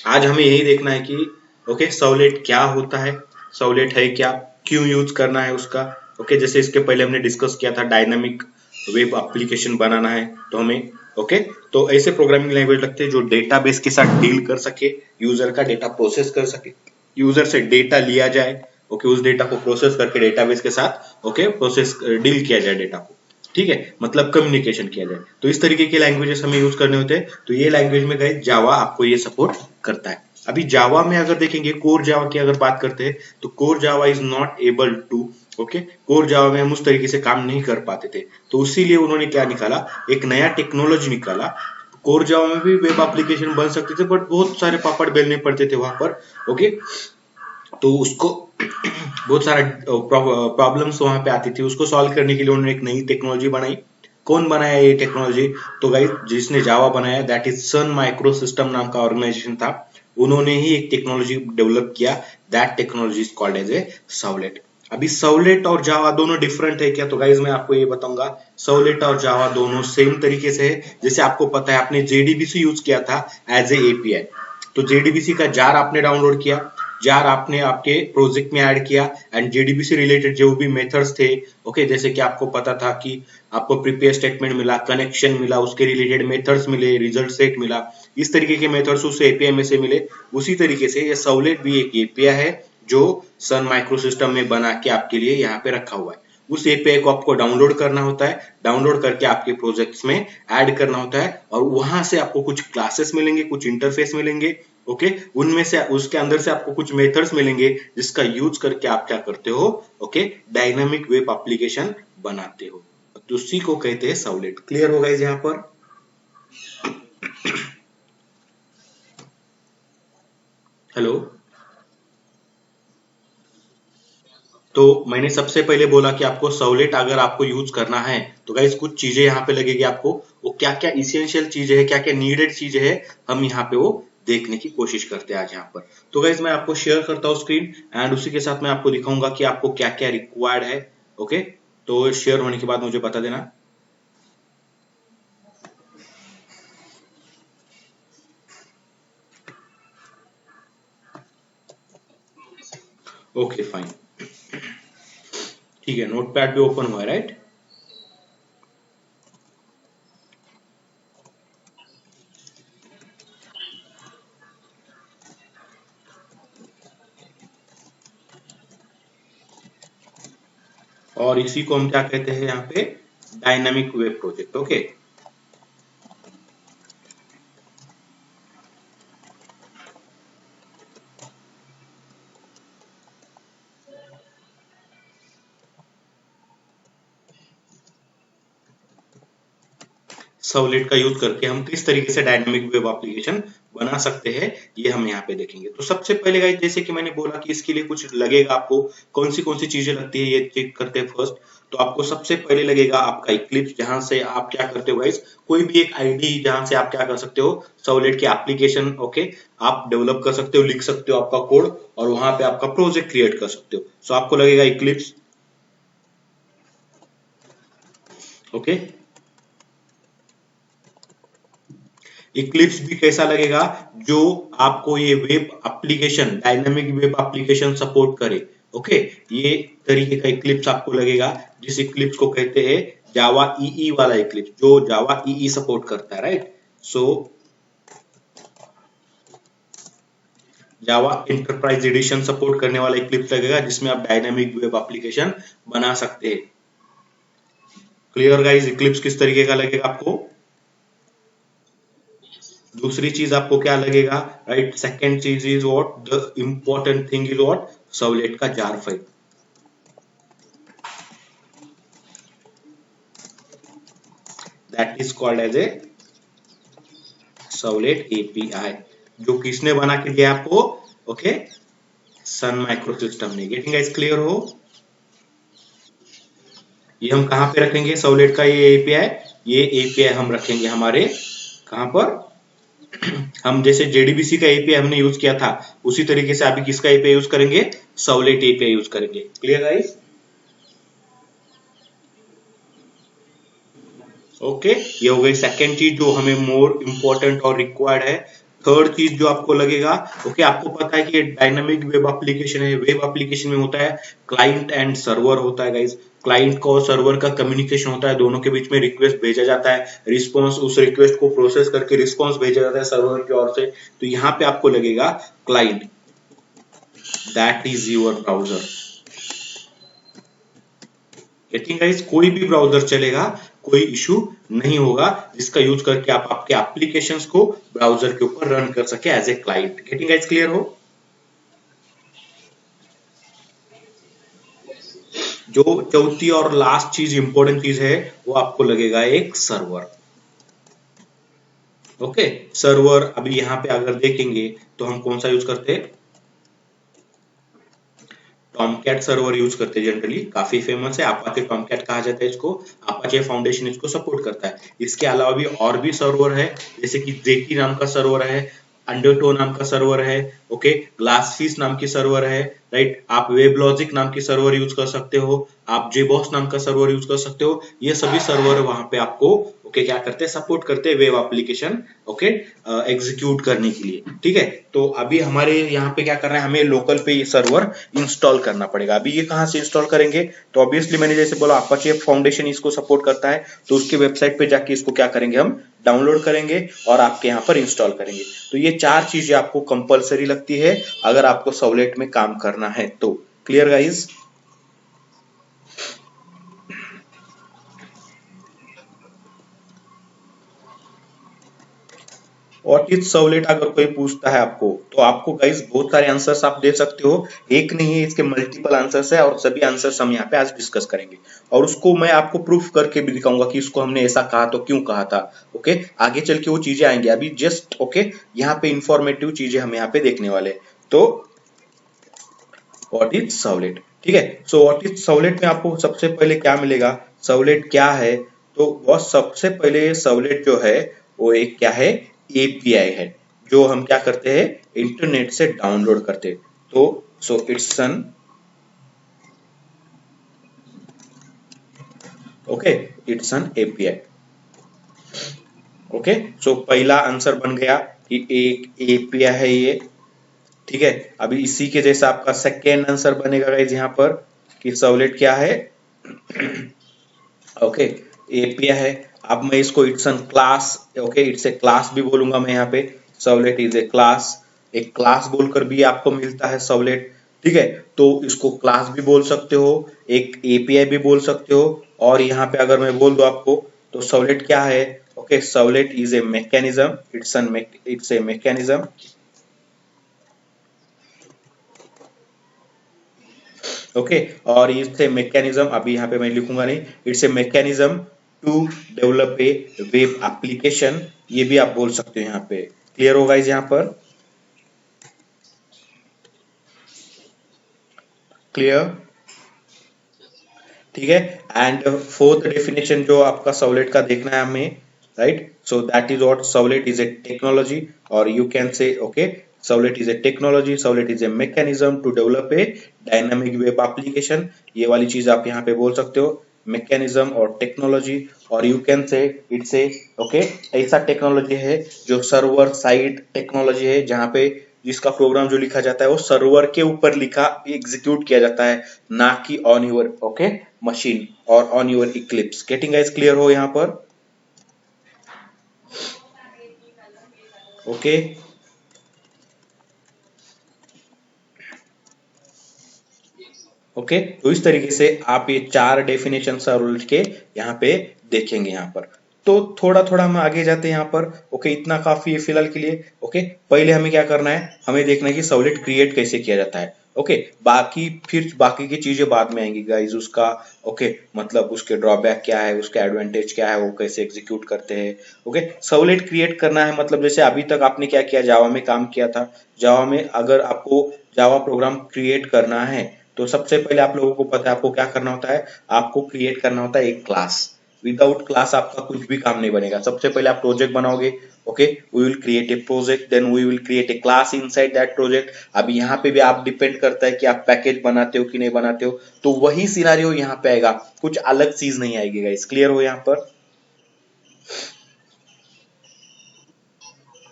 आज हमें यही देखना है कि ओके सर्वलेट क्या होता है, सर्वलेट है क्या, क्यों यूज करना है उसका। ओके जैसे इसके पहले हमने डिस्कस किया था डायनामिक वेब एप्लीकेशन बनाना है तो हमें ओके तो ऐसे प्रोग्रामिंग लैंग्वेज लगते हैं जो डेटाबेस के साथ डील कर सके, यूजर का डेटा प्रोसेस कर सके, यूजर से डेटा लिया जाए, ओके उस डेटा को प्रोसेस करके डेटाबेस के साथ ओके प्रोसेस डील किया जाए डेटा को, ठीक है, मतलब कम्युनिकेशन किया जाए। तो इस तरीके के लैंग्वेजेस हमें यूज करने होते हैं। तो ये लैंग्वेज में गए जावा आपको ये सपोर्ट करता है। अभी जावा में अगर देखेंगे कोर जावा की अगर बात करते हैं तो core Java is not able to okay core Java में हम उस तरीके से काम नहीं कर पाते थे, तो इसीलिए उन्होंने क्या निकाला, एक नया टेक्नोलॉजी निकाला। कोर जावा में भी वेब एप्लीकेशन बन सकते थे बट बहुत सारे पापड़ बेलने पड़ते थे वहां पर ओके, तो उसको बहुत सारा प्रॉब्लम्स वहां पे आती थी, उसको सॉल्व करने के लिए उन्होंने एक नई टेक्नोलॉजी बनाई। कौन बनाया ये टेक्नोलॉजी, तो गाइस जिसने जावा बनाया that is Sun micro system नाम का ऑर्गेनाइजेशन था, उन्होंने ही एक टेक्नोलॉजी डेवलप किया, that technology is called as a servlet. अभी सर्वलेट और जावा दोनों डिफरेंट है क्या, तो गाइस मैं आपको ये बताऊंगा सर्वलेट और जावा दोनों सेम तरीके से है। जैसे आपको पता है आपने जेडीबीसी यूज किया था एज ए एपीआई, तो जेडीबीसी का जार आपने डाउनलोड किया, जार आपने आपके प्रोजेक्ट में ऐड किया एंड जेडीबी रिलेटेड जो भी मेथड्स थे ओके जैसे कि आपको पता था कि आपको प्रीपेयर स्टेटमेंट मिला, कनेक्शन मिला, उसके रिलेटेड मेथड्स मिले, रिजल्ट सेट मिला, इस तरीके के मेथड्स उस एपीआई में से मिले। उसी तरीके से ये सर्वलेट भी एक एपीआई है जो सन माइक्रो सिस्टम में बना के आपके लिए यहाँ पे रखा हुआ है। उस एपीआई को आपको डाउनलोड करना होता है, डाउनलोड करके आपके प्रोजेक्ट्स में ऐड करना होता है और वहां से आपको कुछ क्लासेस मिलेंगे, कुछ इंटरफेस मिलेंगे ओके उनमें से उसके अंदर से आपको कुछ मेथड्स मिलेंगे जिसका यूज करके आप क्या करते हो ओके डायनामिक वेब एप्लीकेशन बनाते हो, तो उसी को कहते हैं सर्वलेट। क्लियर होगा इस यहाँ पर। हेलो, तो मैंने सबसे पहले बोला कि आपको सर्वलेट अगर आपको यूज करना है तो गाइस कुछ चीजें यहाँ पे लगेगी आपको, वो क्या क्या इसेंशियल चीजें है, क्या क्या नीडेड चीजें है, हम यहाँ पे वो देखने की कोशिश करते हैं आज यहाँ पर। तो गाइस मैं आपको शेयर करता हूँ स्क्रीन एंड उसी के साथ मैं आपको दिखाऊंगा कि आपको क्या क्या रिक्वायर्ड है ओके, तो शेयर होने के बाद मुझे बता देना। ओके फाइन, ठीक है, नोटपैड भी ओपन हुआ है राइट। और इसी को हम क्या कहते हैं यहाँ पे, dynamic web project okay. Servlet का यूज करके हम किस तरीके से डायनामिक वेब एप्लीकेशन बना सकते हैं ये हम यहाँ पे देखेंगे। तो सबसे पहले गाइस जैसे कि मैंने बोला कि इसके लिए कुछ लगेगा, आपको कौन सी चीजें लगती है ये चेक करते हैं फर्स्ट। तो आपको सबसे पहले लगेगा आपका इक्लिप्स, जहां से आप क्या करते हो गाइस, कोई भी एक आईडी जहां से आप क्या कर सकते हो सर्वलेट की एप्लीकेशन ओके आप डेवलप कर सकते हो, लिख सकते हो आपका कोड और वहां पे आपका प्रोजेक्ट क्रिएट कर सकते हो। सो आपको लगेगा इक्लिप्स ओके। इक्लिप्स भी कैसा लगेगा, जो आपको ये web application dynamic web application support करे ओके, ये तरीके का इक्लिप्स आपको लगेगा, जिस इक्लिप्स को कहते हैं जावा ईई वाला इक्लिप्स, जो जावा ईई सपोर्ट करता है राइट। सो जावा इंटरप्राइज एडिशन सपोर्ट करने वाला इक्लिप्स लगेगा जिसमें आप डायनामिक वेब एप्लीकेशन बना सकते हैं। क्लियर गाइस, इक्लिप्स किस तरीके का लगेगा आपको। दूसरी चीज आपको क्या लगेगा राइट, सेकेंड चीज is what, the important thing is what, servlet का jar file, that is called as a servlet API, जो किसने बना के दिया आपको ओके, सन माइक्रो सिस्टम ने। गेटिंग गाइस क्लियर हो, ये हम कहां पे रखेंगे सर्वलेट का ये एपीआई हम रखेंगे हमारे कहां पर, हम जैसे जेडीबीसी का एपीआई हमने यूज किया था उसी तरीके से अभी किसका एपीआई यूज करेंगे, सर्वलेट एपीआई यूज करेंगे। क्लियर गाइस ओके, ये हो गई सेकेंड चीज जो हमें मोर इंपॉर्टेंट और रिक्वायर्ड है थर्ड चीज जो आपको लगेगा, ओके, आपको पता है कि ये डायनामिक वेब एप्लीकेशन है। वेब एप्लीकेशन में होता है क्लाइंट एंड सर्वर होता है गाइज। क्लाइंट का और सर्वर का कम्युनिकेशन होता है, दोनों के बीच में रिक्वेस्ट भेजा जाता है, रिस्पॉन्स, उस रिक्वेस्ट को प्रोसेस करके रिस्पॉन्स भेजा जाता है सर्वर की ओर से। तो यहाँ पे आपको लगेगा client, that is your browser. Getting guys, कोई भी ब्राउजर चलेगा, कोई इशू नहीं होगा, जिसका यूज करके आप आपके एप्लीकेशंस को ब्राउजर के ऊपर रन कर सके as a client. Getting guys, clear हो? जो चौथी और लास्ट चीज, इंपॉर्टेंट चीज है, वो आपको लगेगा एक सर्वर। ओके, सर्वर अभी यहाँ पे अगर देखेंगे तो हम कौन सा यूज करते हैं? टॉमकैट सर्वर यूज करते हैं जनरली, काफी फेमस है, अपाचे टॉमकैट कहा जाता है इसको। अपाचे फाउंडेशन इसको सपोर्ट करता है। इसके अलावा भी और भी सर्वर है, जैसे कि जेटी नाम का सर्वर है, अंडरटो नाम का सर्वर है, ओके, ग्लासफिश नाम की सर्वर है, राइट। आप वेबलॉजिक नाम की सर्वर यूज कर सकते हो, आप जेबॉस नाम का सर्वर यूज कर सकते हो। ये सभी सर्वर वहां पे आपको ओके क्या करते हैं, सपोर्ट करते हैं वेब एप्लीकेशन ओके एग्जीक्यूट करने के लिए। ठीक है, तो अभी हमारे यहाँ पे क्या करना है, हमें लोकल पे ये सर्वर इंस्टॉल करना पड़ेगा। अभी ये कहाँ से इंस्टॉल करेंगे? तो ऑब्वियसली मैंने जैसे बोला अपाचे फाउंडेशन इसको सपोर्ट करता है, तो उसके वेबसाइट पे जाके इसको क्या करेंगे, हम डाउनलोड करेंगे और आपके यहाँ पर इंस्टॉल करेंगे। तो ये चार चीजें आपको कंपलसरी लगती है अगर आपको सवलेट में काम करना है तो। Clear guys? What is servlet अगर कोई पूछता है आपको, तो आपको गाइस बहुत सारे आंसर्स आप दे सकते हो, एक नहीं है, इसके मल्टीपल आंसर्स है और सभी आंसर्स हम यहाँ पे आज डिस्कस करेंगे। और उसको मैं आपको प्रूफ करके भी दिखाऊंगा कि इसको हमने ऐसा कहा तो क्यों कहा था। ओके, आगे चल के वो चीजें आएंगे, अभी जस्ट ओके यहाँ पे इंफॉर्मेटिव चीजें हम यहाँ पे देखने वाले। तो व्हाट इज सवलेट? ठीक है, सो व्हाट इज सवलेट में आपको सबसे पहले क्या मिलेगा, सवलेट क्या है? तो वह सबसे पहले सवलेट जो है वो एक क्या है, एपीआई है, जो हम क्या करते हैं, इंटरनेट से डाउनलोड करते हैं। तो so it's an okay, it's an API. Okay, so पहला आंसर बन गया कि एक एपीआई है ये। ठीक है, अभी इसी के जैसा आपका सेकेंड आंसर बनेगा गाइस यहाँ पर कि सवलेट क्या है, ओके एपीआई है। अब मैं इसको it's an class, okay it's a class भी बोलूंगा मैं यहाँ पे, सर्वलेट इज ए क्लास, एक क्लास बोलकर भी आपको मिलता है सर्वलेट। ठीक है, तो इसको क्लास भी बोल सकते हो, एक एपीआई भी बोल सकते हो, और यहाँ पे अगर मैं बोल दूं आपको तो सर्वलेट क्या है, okay servlet is a mechanism, it's a mechanism, okay. और इट्स ए मैकेनिज्म, अभी यहाँ पे मैं लिखूंगा नहीं, it's a mechanism to develop a web application, ये भी आप बोल सकते हो यहाँ पे। क्लियर होगा इस यहाँ पर? क्लियर? ठीक है, एंड फोर्थ डेफिनेशन जो आपका सवलेट का देखना है हमें, right, so that is what servlet is a technology, और you can say okay servlet is a technology, servlet is a mechanism to develop a dynamic web application, ये वाली चीज आप यहाँ पे बोल सकते हो, मैकेनिज्म और टेक्नोलॉजी। और यू कैन से इट्स ए ओके ऐसा टेक्नोलॉजी है जो सर्वर साइड टेक्नोलॉजी है, जहाँ पे जिसका प्रोग्राम जो लिखा जाता है वो सर्वर के ऊपर लिखा एग्जीक्यूट किया जाता है, ना कि ऑन योर ओके मशीन और on your Eclipse. Getting guys, clear हो यहाँ पर? ओके, ओके, तो इस तरीके से आप ये चार डेफिनेशन सर्वलेट के यहाँ पे देखेंगे यहाँ पर। तो थोड़ा थोड़ा हम आगे जाते हैं यहाँ पर, ओके इतना काफी है फिलहाल के लिए। ओके, पहले हमें क्या करना है, हमें देखना है कि सर्वलेट क्रिएट कैसे किया जाता है। ओके, बाकी फिर बाकी की चीजें बाद में आएंगी गाइज, उसका ओके मतलब उसके ड्रॉबैक क्या है, उसके एडवांटेज क्या है, वो कैसे एग्जीक्यूट करते हैं। ओके, सर्वलेट क्रिएट करना है मतलब जैसे अभी तक आपने क्या किया, जावा में काम किया था, जावा में अगर आपको जावा प्रोग्राम क्रिएट करना है तो सबसे पहले आप लोगों को पता है आपको क्या करना होता है, आपको क्रिएट करना होता है एक क्लास। विदाउट क्लास आपका कुछ भी काम नहीं बनेगा। सबसे पहले आप प्रोजेक्ट बनाओगे, okay we will create a project, then we will create a class inside that project. अब यहाँ पे भी आप डिपेंड करता है कि आप पैकेज बनाते हो कि नहीं बनाते हो, तो वही सिनारियो यहाँ पे आएगा, कुछ अलग चीज नहीं आएगी गाइस। क्लियर हो यहाँ पर?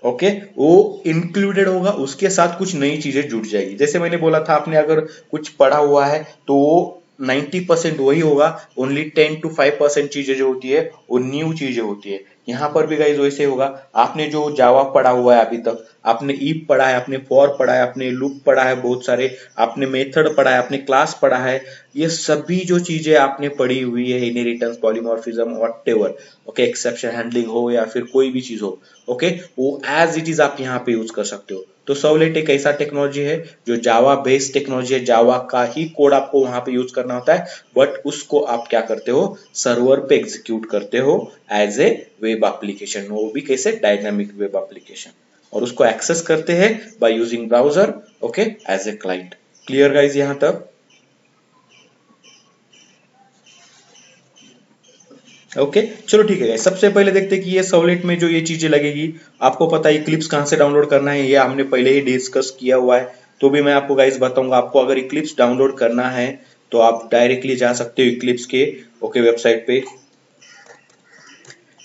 ओके, वो इंक्लूडेड होगा, उसके साथ कुछ नई चीजें जुड़ जाएगी। जैसे मैंने बोला था, आपने अगर कुछ पढ़ा हुआ है तो वो 90% वही होगा, ओनली 10 to 5% चीजें जो होती है वो न्यू चीजें होती है। यहाँ पर भी गाइज वैसे होगा, आपने जो जावा पढ़ा हुआ है अभी तक, आपने इफ पढ़ा है, आपने फॉर पढ़ा है, आपने लूप पढ़ा है, बहुत सारे आपने मेथड पढ़ा है, आपने क्लास पढ़ा है, ये सभी जो चीजें आपने पढ़ी हुई है, inheritance, polymorphism, whatever, okay, exception handling हो या फिर कोई भी चीज हो, ओके, वो एज इट इज आप यहाँ पे यूज कर सकते हो। तो सर्वलेट एक ऐसा टेक्नोलॉजी है जो जावा बेस्ड टेक्नोलॉजी है, जावा का ही कोड आपको वहां पे यूज करना होता है, बट उसको आप क्या करते हो, सर्वर पे एग्जीक्यूट करते हो एज ए वेब एप्लीकेशन, वो भी कैसे, डायनामिक वेब एप्लीकेशन, और उसको एक्सेस करते हैं by using browser, okay, as a client. Clear guys यहां तक? ओके, चलो ठीक है। सबसे पहले देखते हैं कि ये सर्वलेट में जो ये चीजें लगेगी, आपको पता है इक्लिप्स कहाँ से डाउनलोड करना है, ये हमने पहले ही डिस्कस किया हुआ है, तो भी मैं आपको गाइस बताऊंगा। आपको अगर इक्लिप्स डाउनलोड करना है तो आप डायरेक्टली जा सकते हो इक्लिप्स के, ओके, वेबसाइट पे,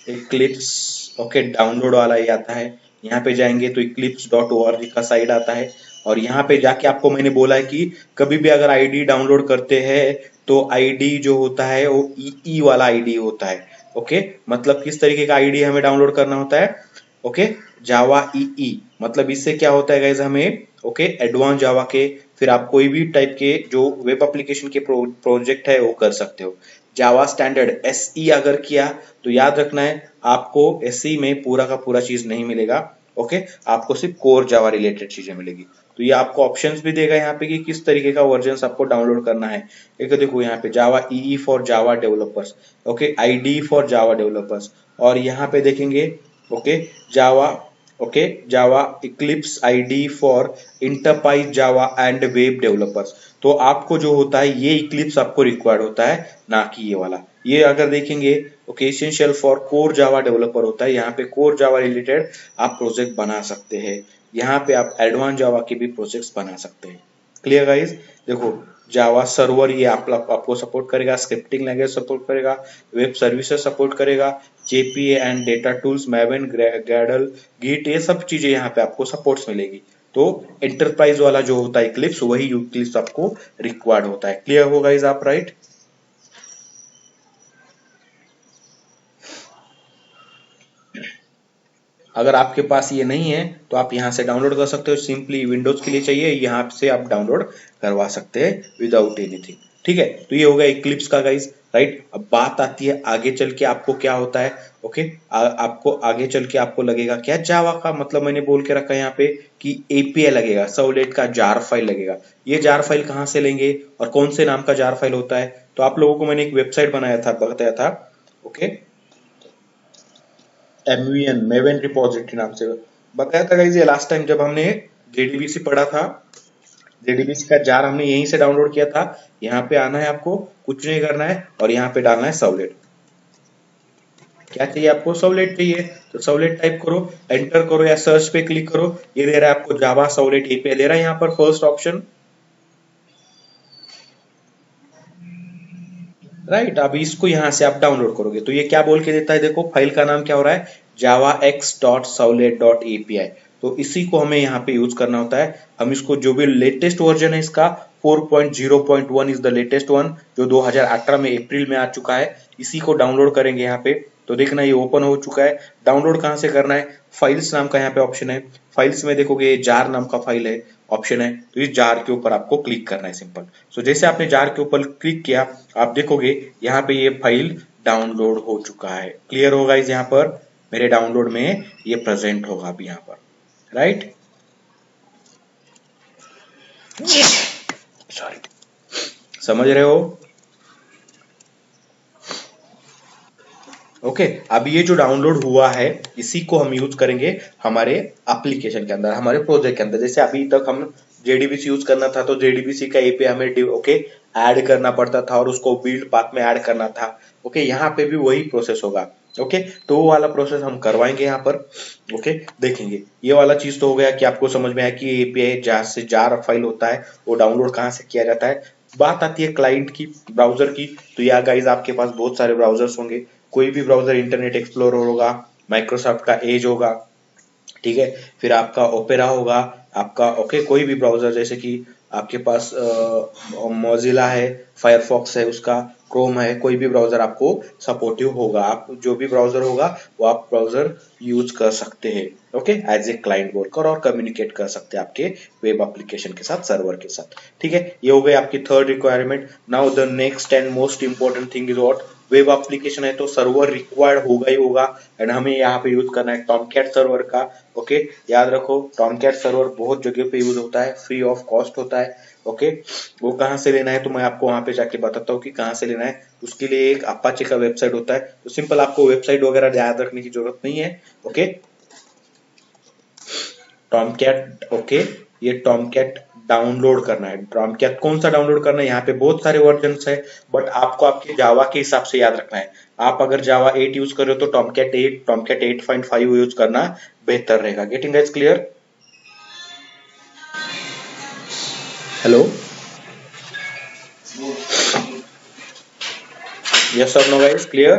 इक्लिप्स, ओके, डाउनलोड वाला ही आता है। यहाँ पे जाएंगे तो eclipse.org का साइट आता है, और यहाँ पे जाके आपको मैंने बोला है कि कभी भी अगर आईडी डाउनलोड करते हैं तो आईडी जो होता है वो ई वाला आईडी होता है, ओके। मतलब किस तरीके का आईडी हमें डाउनलोड करना होता है, ओके, जावा ई, मतलब इससे क्या होता है गाइज, हमें, ओके, एडवांस जावा के, फिर आप कोई भी टाइप के जो वेब एप्लीकेशन के प्रोजेक्ट है वो कर सकते हो। जावा स्टैंडर्ड एसई अगर किया तो याद रखना है, आपको एसई में पूरा का पूरा चीज नहीं मिलेगा, ओके, आपको सिर्फ कोर जावा रिलेटेड चीजें मिलेगी। तो ये आपको ऑप्शंस भी देगा यहाँ पे कि किस तरीके का वर्जन आपको डाउनलोड करना है। एक देखो यहाँ पे Java E for Java developers, okay, IDE for Java developers, और यहाँ पे देखेंगे, okay, Java, okay, Java Eclipse IDE for enterprise Java and web developers. तो आपको जो होता है ये इक्लिप्स आपको रिक्वायर्ड होता है, ना कि ये वाला। ये अगर देखेंगे, okay, essential for core Java developer होता है, यहाँ पे कोर जावा रिलेटेड आप प्रोजेक्ट बना सकते हैं, यहाँ पे आप एडवांस जावा के भी प्रोजेक्ट्स बना सकते हैं। Clear guys? देखो, जावा सर्वर ये आपको सपोर्ट करेगा, स्क्रिप्टिंग लैंग्वेज सपोर्ट करेगा, वेब सर्विसेज सपोर्ट करेगा, JPA and data tools, Maven, Gradle, Git, ये सब चीजें यहाँ पे आपको सपोर्ट्स मिलेगी। तो एंटरप्राइज वाला जो होता है इक्लिप्स, वही इक्लिप्स आपको रिक्वायर्ड होता है। क्लियर होगा गाइज आप, राइट? अगर आपके पास ये नहीं है तो आप यहाँ से डाउनलोड कर सकते हो, सिंपली विंडोज के लिए चाहिए, यहाँ से आप डाउनलोड करवा सकते हैं विदाउट एनीथिंग। ठीक है, तो ये हो गया इक्लिप्स का गाइस, राइट। अब बात आती है आगे चल के आपको क्या होता है, ओके, आपको आगे चल के आपको लगेगा क्या, जावा का मतलब मैंने बोल के रखा है यहाँ पे कि एपीआई लगेगा, सर्वलेट का जार फाइल लगेगा। ये जार फाइल कहाँ से लेंगे और कौन से नाम का जार फाइल होता है, तो आप लोगों को मैंने एक वेबसाइट बनाया था, बताया था, ओके, एमवीएन, मेवन रिपोजिटरी नाम से बताया था गाइस। ये लास्ट टाइम जब हमने जेडीबीसी पढ़ा था, जेडीबीसी का जार हमने यहीं से डाउनलोड किया था। यहाँ पे आना है आपको, कुछ नहीं करना है, और यहाँ पे डालना है सर्वलेट। क्या चाहिए आपको, सर्वलेट चाहिए, तो सर्वलेट टाइप करो, एंटर करो या सर्च पे क्लिक करो, ये दे रहा है आपको जावा सर्वलेट एपीआई दे रहा है यहाँ पर फर्स्ट ऑप्शन, राइट। अब इसको यहाँ से आप डाउनलोड करोगे तो ये क्या बोल के देता है, देखो फाइल का नाम क्या हो रहा है, javax.servlet.api। तो इसी को हमें यहाँ पे यूज करना होता है। हम इसको जो भी लेटेस्ट वर्जन है इसका 4.0.1 इज द लेटेस्ट वन, जो 2018 में अप्रैल में आ चुका है, इसी को डाउनलोड करेंगे यहाँ पे। तो देखना ये ओपन हो चुका है। डाउनलोड कहाँ से करना है, फाइल्स नाम का यहाँ पे ऑप्शन है, फाइल्स में देखोगे ये जार नाम का फाइल है, ऑप्शन है, तो इस जार के ऊपर आपको क्लिक करना है, सिंपल। सो जैसे आपने जार के ऊपर क्लिक किया, आप देखोगे यहाँ पे ये फाइल डाउनलोड हो चुका है। क्लियर होगा इस, यहाँ पर मेरे डाउनलोड में ये प्रेजेंट होगा अभी यहाँ पर, राइट। सॉरी, समझ रहे हो? ओके, अब ये जो डाउनलोड हुआ है इसी को हम यूज करेंगे हमारे एप्लीकेशन के अंदर, हमारे प्रोजेक्ट के अंदर। जैसे अभी तक हम जेडीबीसी यूज करना था तो जेडीबीसी का एपीआई हमें, ओके, ऐड करना पड़ता था और उसको बिल्ड पाथ में ऐड करना था। ओके, यहाँ पे भी वही प्रोसेस होगा। ओके, तो वो वाला प्रोसेस हम करवाएंगे यहाँ पर। ओके, देखेंगे ये वाला चीज तो हो गया कि आपको समझ में आया कि एपीआई जहाँ से जार फाइल होता है वो डाउनलोड कहाँ से किया जाता है। बात आती है क्लाइंट की, ब्राउजर की। तो या गाइज आपके पास बहुत सारे ब्राउजर्स होंगे, कोई भी ब्राउजर, इंटरनेट एक्सप्लोरर होगा, माइक्रोसॉफ्ट का एज होगा, ठीक है। फिर आपका ओपेरा होगा, आपका ओके कोई भी ब्राउजर, जैसे कि आपके पास मोजिला है, फायरफॉक्स है, उसका क्रोम है, कोई भी ब्राउजर आपको सपोर्टिव होगा। आप जो भी ब्राउजर होगा वो आप ब्राउजर यूज कर सकते हैं, ओके, एज ए क्लाइंट बोलकर, और कम्युनिकेट कर सकते हैं आपके वेब एप्लीकेशन के साथ, सर्वर के साथ। ठीक है, ये हो गई आपकी third requirement. Now the next and most important thing is what, web application है तो सर्वर रिक्वायर्ड होगा ही होगा, एंड हमें यहाँ पे यूज करना है टॉमकैट सर्वर का। ओके, याद रखो टॉमकैट सर्वर बहुत जगह पे यूज होता है, फ्री ऑफ कॉस्ट होता है। ओके, वो कहाँ से लेना है तो मैं आपको वहां पे जाके बताता हूँ कि कहाँ से लेना है। उसके लिए एक अपाचे का वेबसाइट होता है, तो सिंपल आपको वेबसाइट वगैरह याद रखने की जरूरत नहीं है। ओके, टॉमकैट, ओके, ये टॉमकैट डाउनलोड करना है। टॉमकैट कौन सा डाउनलोड करना है, यहाँ पे बहुत सारे वर्जन है, बट आपको आपके जावा के हिसाब से याद रखना है। आप अगर जावा 8 यूज कर रहे हो तो टॉमकैट 8, टॉमकैट 8.5 यूज करना बेहतर रहेगा। Getting guys clear? Hello, yes और नो गाइस, क्लियर?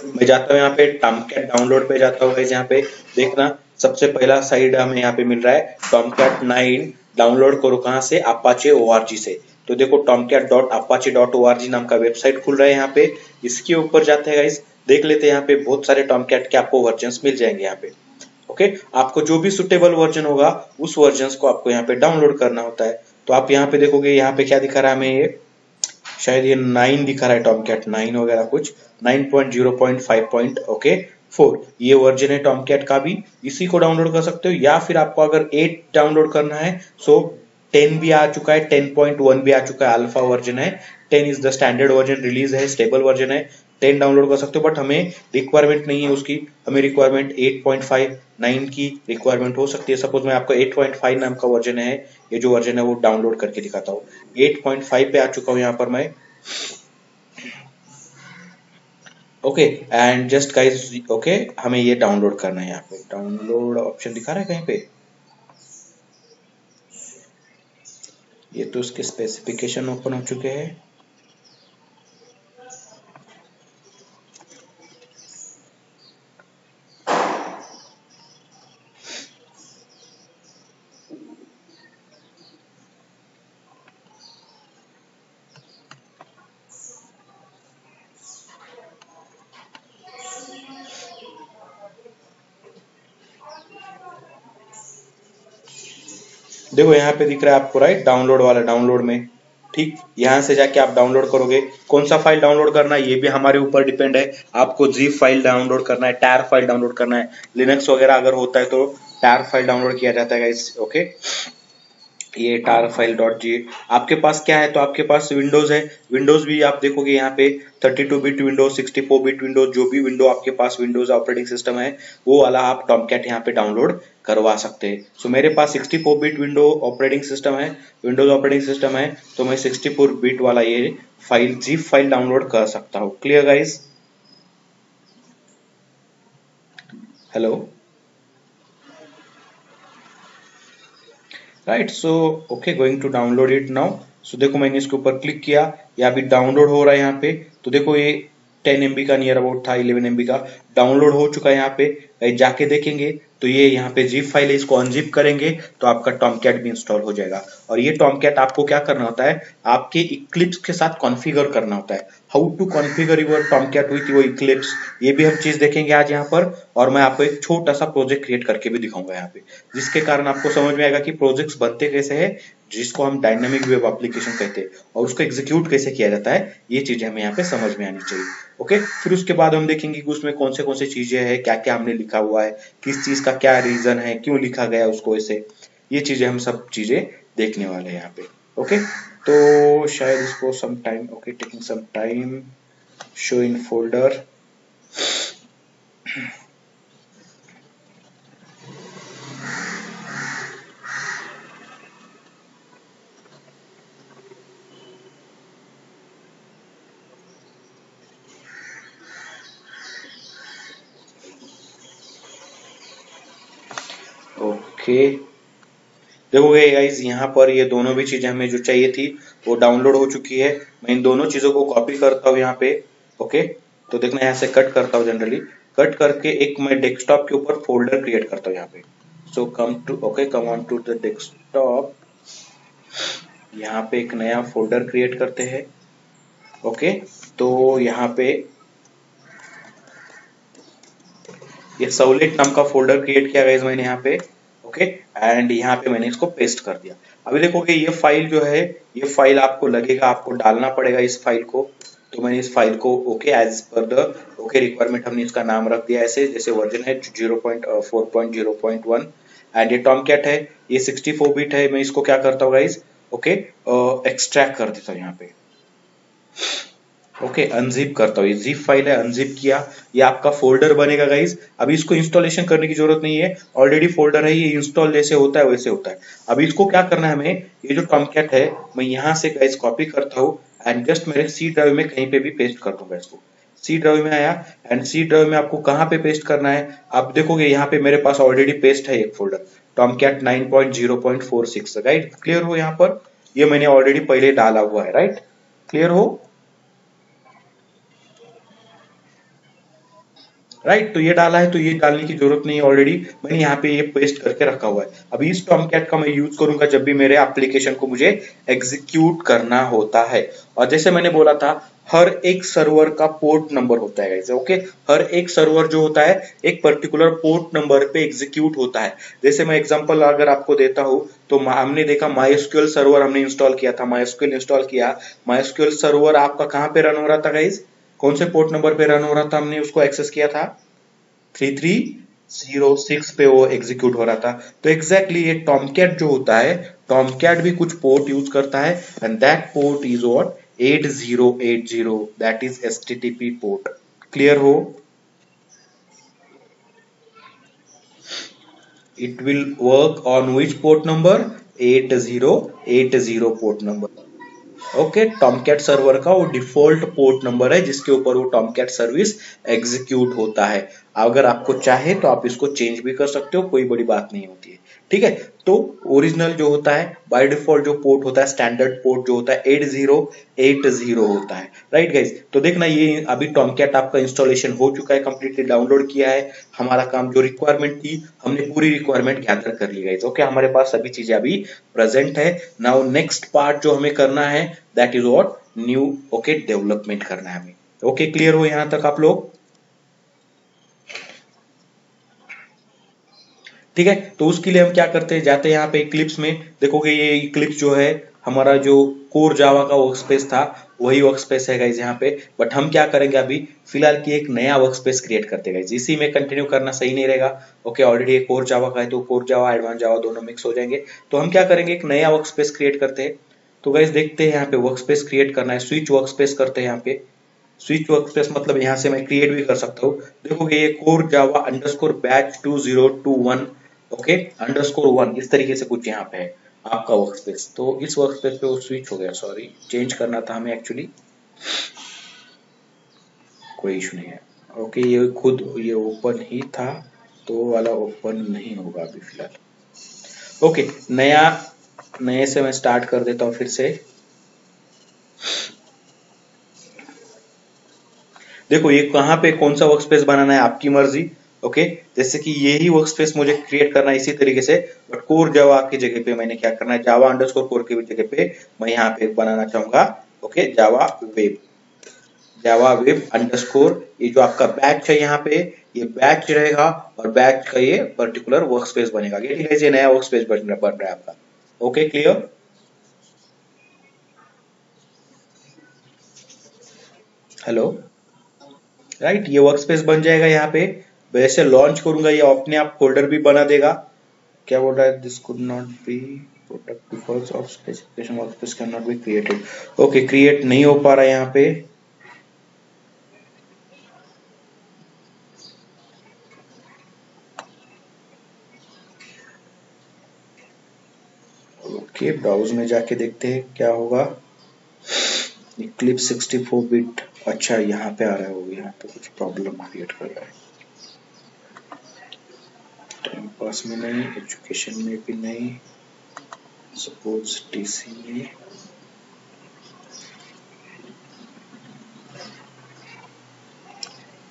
मैं जाता हूँ यहाँ पे टॉमकैट डाउनलोड पे जाता हूँ गाइस। यहाँ पे देखना, सबसे पहला साइड हमें यहाँ पे मिल रहा है टॉमकैट 9 डाउनलोड करो। कहाँ से? अपाचे ओआरजी से। तो देखो tomcat.apache.org नाम का वेबसाइट खुल रहा है यहाँ पे, इसके ऊपर जाते हैं गाइस, देख लेते हैं यहाँ पे बहुत सारे टॉमकैट के आपको वर्जन मिल जाएंगे यहाँ पे। ओके, आपको जो भी सुटेबल वर्जन होगा उस वर्जन को आपको यहाँ पे डाउनलोड करना होता है। तो आप यहाँ पे देखोगे, यहाँ पे क्या दिखा रहा है हमें, ये शायद ये 9 दिखा रहा है, टॉमकैट 9 वगैरह कुछ 9.0.5. ओके 4 ये वर्जन है टॉमकैट का भी, इसी को डाउनलोड कर सकते हो। या फिर आपको अगर 8 डाउनलोड करना है, सो 10 भी आ चुका है, 10.1 भी आ चुका है, अल्फा वर्जन है। 10 is the standard version, release है, स्टेबल वर्जन है। 10 डाउनलोड कर सकते हो, बट हमें रिक्वायरमेंट नहीं है उसकी, हमें रिक्वायरमेंट 8.5 9 की रिक्वायरमेंट हो सकती है। सपोज मैं आपको 8.5 नाम का वर्जन है, ये जो वर्जन है वो डाउनलोड करके दिखाता हूँ। 8.5 पे आ चुका हूँ यहाँ पर मैं। Okay, and just guys, okay, हमें ये डाउनलोड करना है। यहाँ पे डाउनलोड ऑप्शन दिखा रहा है कहीं पे, ये तो उसके स्पेसिफिकेशन ओपन हो चुके हैं। देखो यहाँ पे दिख रहा है आपको, राइट, डाउनलोड वाला, डाउनलोड में, ठीक, यहाँ से जाके आप डाउनलोड करोगे। कौन सा फाइल डाउनलोड करना है ये भी हमारे ऊपर डिपेंड है। आपको zip फाइल डाउनलोड करना है, tar फाइल डाउनलोड करना है, लिनक्स वगैरह अगर होता है तो tar फाइल डाउनलोड किया जाता है गाइस। ओके, ये tar फाइल डॉट जी, आपके पास क्या है तो आपके पास विंडोज है, विंडोज भी आप देखोगे यहाँ पे 32 बिट विंडोज, 64 बिट विंडोज, जो भी विंडो आपके पास विंडोज ऑपरेटिंग सिस्टम है वो वाला आप टॉमकैट यहाँ पे डाउनलोड करवा सकते हैं। सो मेरे पास 64 बिट विंडो ऑपरेटिंग सिस्टम है, विंडोज ऑपरेटिंग सिस्टम है, तो मैं 64 बिट वाला ये फाइल zip फाइल डाउनलोड कर सकता हूँ। Clear guys? Hello, right, so okay, going to download it now. So देखो मैंने इसके ऊपर क्लिक किया, ये अभी डाउनलोड हो रहा है यहाँ पे। तो देखो ये 10 MB का नियर अबाउट था, 11 MB का डाउनलोड हो चुका है यहाँ पे। जाके देखेंगे तो ये यहाँ पे zip फाइल है, इसको अनजिप करेंगे तो आपका टॉमकैट भी इंस्टॉल हो जाएगा। और ये टॉमकैट आपको क्या करना होता है, आपके इक्लिप्स के साथ कॉन्फ़िगर करना होता है। How to configure your Tomcat with your Eclipse, ये भी हम चीज देखेंगे आज यहाँ पर। और मैं आपको एक छोटा सा प्रोजेक्ट क्रिएट करके भी दिखाऊंगा यहाँ पे, जिसके कारण आपको समझ में आएगा कि प्रोजेक्ट्स बनते कैसे हैं, जिसको हम डायनामिक वेब एप्लीकेशन कहते हैं, और उसको एग्जीक्यूट कैसे किया जाता है, ये चीजें हमें यहाँ पे समझ में आनी चाहिए। ओके, फिर उसके बाद हम देखेंगे कि उसमें कौन से चीजें हैं, क्या क्या हमने लिखा हुआ है, किस चीज का क्या रीजन है, क्यों लिखा गया उसको ऐसे, ये चीजें हम सब चीजें देखने वाले हैं यहाँ पे। ओके, तो शायद इसको some time, okay, taking some time, show in folder. Okay, देखोगे गाइज यहाँ पर ये दोनों भी चीजें हमें जो चाहिए थी वो डाउनलोड हो चुकी है। मैं इन दोनों चीजों को कॉपी करता हूँ यहाँ पे। ओके, तो देखना यहाँ से कट करता हूँ जनरली, कट करके एक मैं डेस्कटॉप के ऊपर फोल्डर क्रिएट करता हूँ यहाँ पे। So come on to the desktop. यहाँ पे एक नया फोल्डर क्रिएट करते हैं। ओके, तो यहाँ पे ये सवलेट नाम का फोल्डर क्रिएट किया गाइस मैंने यहाँ पे। ओके, एंड यहाँ पे मैंने इसको पेस्ट कर दिया। अभी देखोगे ये फाइल जो है, ये फाइल आपको लगेगा, आपको डालना पड़ेगा इस फाइल को। तो मैंने इस फाइल को okay as per the okay requirement हमने इसका नाम रख दिया ऐसे, जैसे वर्जन है 0.4.0.1 एंड ये टॉमकैट है, ये 64 बिट है। मैं इसको क्या करता हूँ गाइस, ओके एक्सट्रैक्ट कर देता हूँ यहाँ पे। ओके, अनजिप करता हूँ, ये जिप फाइल है, अनजिप किया, ये आपका फोल्डर बनेगा गाइज। अभी इसको इंस्टॉलेशन करने की जरूरत नहीं है, ऑलरेडी फोल्डर है, ये इंस्टॉल जैसे होता है वैसे होता है। अभी इसको क्या करना है, हमें ये जो टॉमकैट है मैं यहाँ से गाइज कॉपी करता हूँ एंड जस्ट मेरे सी ड्राइव में कहीं पे भी पेस्ट कर दूंगा इसको। सी ड्राइव में आया एंड सी ड्राइव में आपको कहाँ पे पेस्ट करना है, आप देखोगे यहाँ पे मेरे पास ऑलरेडी पेस्ट है एक फोल्डर टॉमकैट 9.0.46। राइट, क्लियर हो यहाँ पर, ये मैंने ऑलरेडी पहले डाला हुआ है। राइट, क्लियर हो, राइट। तो ये डाला है, तो ये डालने की जरूरत नहीं है, ऑलरेडी मैंने यहाँ पे ये पेस्ट करके रखा हुआ है। अभी इस टॉमकैट का मैं यूज करूंगा जब भी मेरे एप्लीकेशन को मुझे एग्जीक्यूट करना होता है। और जैसे मैंने बोला था, हर एक सर्वर का पोर्ट नंबर होता है गाइस। ओके, हर एक सर्वर जो होता है एक पर्टिकुलर पोर्ट नंबर पे एग्जीक्यूट होता है। जैसे मैं एग्जांपल अगर आपको देता हूँ, तो हमने देखा माईएसक्यूएल सर्वर हमने इंस्टॉल किया था, माईएसक्यूएल इंस्टॉल किया, माईएसक्यूएल सर्वर आपका कहाँ पे रन हो रहा था गाइस, कौन से पोर्ट नंबर पे रन हो रहा था, हमने उसको एक्सेस किया था 3306 पे वो एग्जीक्यूट हो रहा था। तो एग्जैक्टली ये टॉमकैट जो होता है, टॉमकैट भी कुछ पोर्ट यूज करता है and that port is what 8080, that is HTTP port. Clear हो, it will work on which port number, 8080 port number. Okay, Tomcat server का वो डिफॉल्ट पोर्ट नंबर है जिसके ऊपर वो टॉमकैट सर्विस एग्जीक्यूट होता है। अगर आपको चाहे तो आप इसको चेंज भी कर सकते हो, कोई बड़ी बात नहीं होती है। ठीक है, तो ओरिजिनल जो होता है बाय डिफॉल्ट जो पोर्ट होता है, स्टैंडर्ड पोर्ट जो होता है 8080 होता है। राइट गाइस, तो देखना ये अभी टॉमकैट आपका इंस्टॉलेशन हो चुका है, कंप्लीटली डाउनलोड किया है। हमारा काम जो रिक्वायरमेंट थी, हमने पूरी रिक्वायरमेंट गैदर कर ली गाइस। ओके, हमारे पास सभी चीजें अभी प्रेजेंट है। नाउ नेक्स्ट पार्ट जो हमें करना है, that is what new okay development करना है हमें। ओके, क्लियर हो यहां तक आप लोग? ठीक है, तो उसके लिए हम क्या करते हैं, जाते हैं यहाँ पे इक्लिप्स में। देखोगे ये इक्लिप्स जो है हमारा जो कोर जावा का वर्क स्पेस था, वही वर्क स्पेस है गाइज यहाँ पे। बट हम क्या करेंगे अभी फिलहाल की एक नया वर्क स्पेस क्रिएट करते हैं गाइज, इसी में कंटिन्यू करना सही नहीं रहेगा। ओके, ऑलरेडी एक कोर जावा का है, तो कोर जावा एडवांस जावा दोनों मिक्स हो जाएंगे। तो हम क्या करेंगे, एक नया वर्क स्पेस क्रिएट करते हैं। तो गाइज देखते हैं यहाँ पे वर्क स्पेस क्रिएट करना है, स्विच वर्क स्पेस करते हैं यहाँ पे। स्विच वर्क स्पेस मतलब यहाँ से मैं क्रिएट भी कर सकता हूँ। देखोगे ये core Java underscore batch 2021 okay underscore 1 इस तरीके से कुछ यहाँ पे है आपका वर्क स्पेस। तो इस वर्क स्पेस पे वो स्विच हो गया, सॉरी चेंज करना था हमें एक्चुअली, कोई इशू नहीं है। ओके, ये खुद ये ओपन ही था, तो वाला ओपन नहीं होगा अभी फिलहाल। ओके, नया नए से मैं स्टार्ट कर देता हूँ फिर से। देखो ये कहाँ पे कौन सा वर्क स्पेस बनाना है आपकी मर्जी। ओके, जैसे कि यही वर्क स्पेस मुझे क्रिएट करना है इसी तरीके से, बट कोर जावा की जगह पे मैंने क्या करना है, जावा अंडरस्कोर कोर की जगह पे मैं यहाँ पे बनाना चाहूंगा okay Java web, Java web underscore. ये जो आपका बैच है यहाँ पे, ये बैच रहेगा और बैच का ये पर्टिकुलर वर्क स्पेस बनेगा। ठीक है, ये नया वर्क स्पेस बन रहा है आपका। Okay, clear, hello, right. ये वर्क स्पेस बन जाएगा यहाँ पे, वैसे लॉन्च करूंगा ये अपने आप फोल्डर भी बना देगा। क्या बोल रहा है, this could not be protect because of specification work space can not be created. Okay, create नहीं हो पा रहा है यहाँ पे। ओके, ब्राउज में जाके देखते हैं क्या होगा। इक्लिप्स 64 बिट, अच्छा यहाँ पे आ रहा है, वो यहाँ पे कुछ प्रॉब्लम क्रिएट कर रहा है। टाइम पास में नहीं, एजुकेशन में भी नहीं, सपोज टीसी में।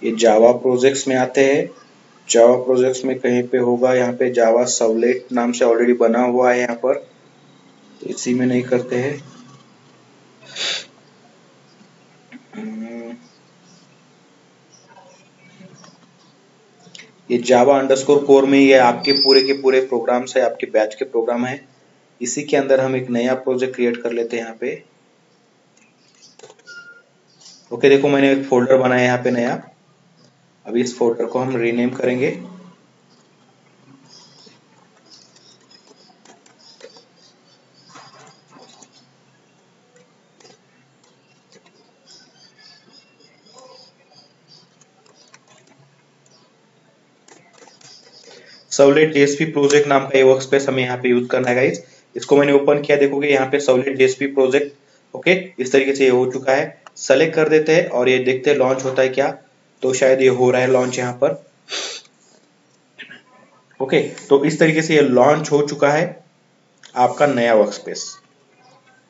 ये जावा प्रोजेक्ट्स में आते हैं। जावा प्रोजेक्ट्स में कहीं पे होगा, यहाँ पे जावा सर्वलेट नाम से ऑलरेडी बना हुआ है यहाँ पर, तो इसी में नहीं करते हैं। ये जावा अंडरस्कोर कोर में ये आपके पूरे के पूरे प्रोग्राम्स है, आपके बैच के प्रोग्राम है। इसी के अंदर हम एक नया प्रोजेक्ट क्रिएट कर लेते हैं यहाँ पे। ओके, देखो मैंने एक फोल्डर बनाया यहाँ पे नया। अभी इस फोल्डर को हम रीनेम करेंगे। सर्वलेट जेएसपी प्रोजेक्ट नाम का ये वर्कस्पेस हमें यहाँ पे यूज करना है गाइस। इसको मैंने ओपन किया, देखोगे यहाँ पे सर्वलेट जेएसपी प्रोजेक्ट। ओके, इस तरीके से ये हो चुका है। सेलेक्ट कर देते हैं और ये देखते हैं लॉन्च होता है क्या। तो शायद ये हो रहा है लॉन्च यहाँ पर। ओके, तो इस तरीके से ये लॉन्च हो चुका है आपका नया वर्कस्पेस,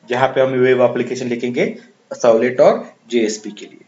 जहां पे हम वेब एप्लीकेशन लिखेंगे सर्वलेट और जेएसपी के लिए।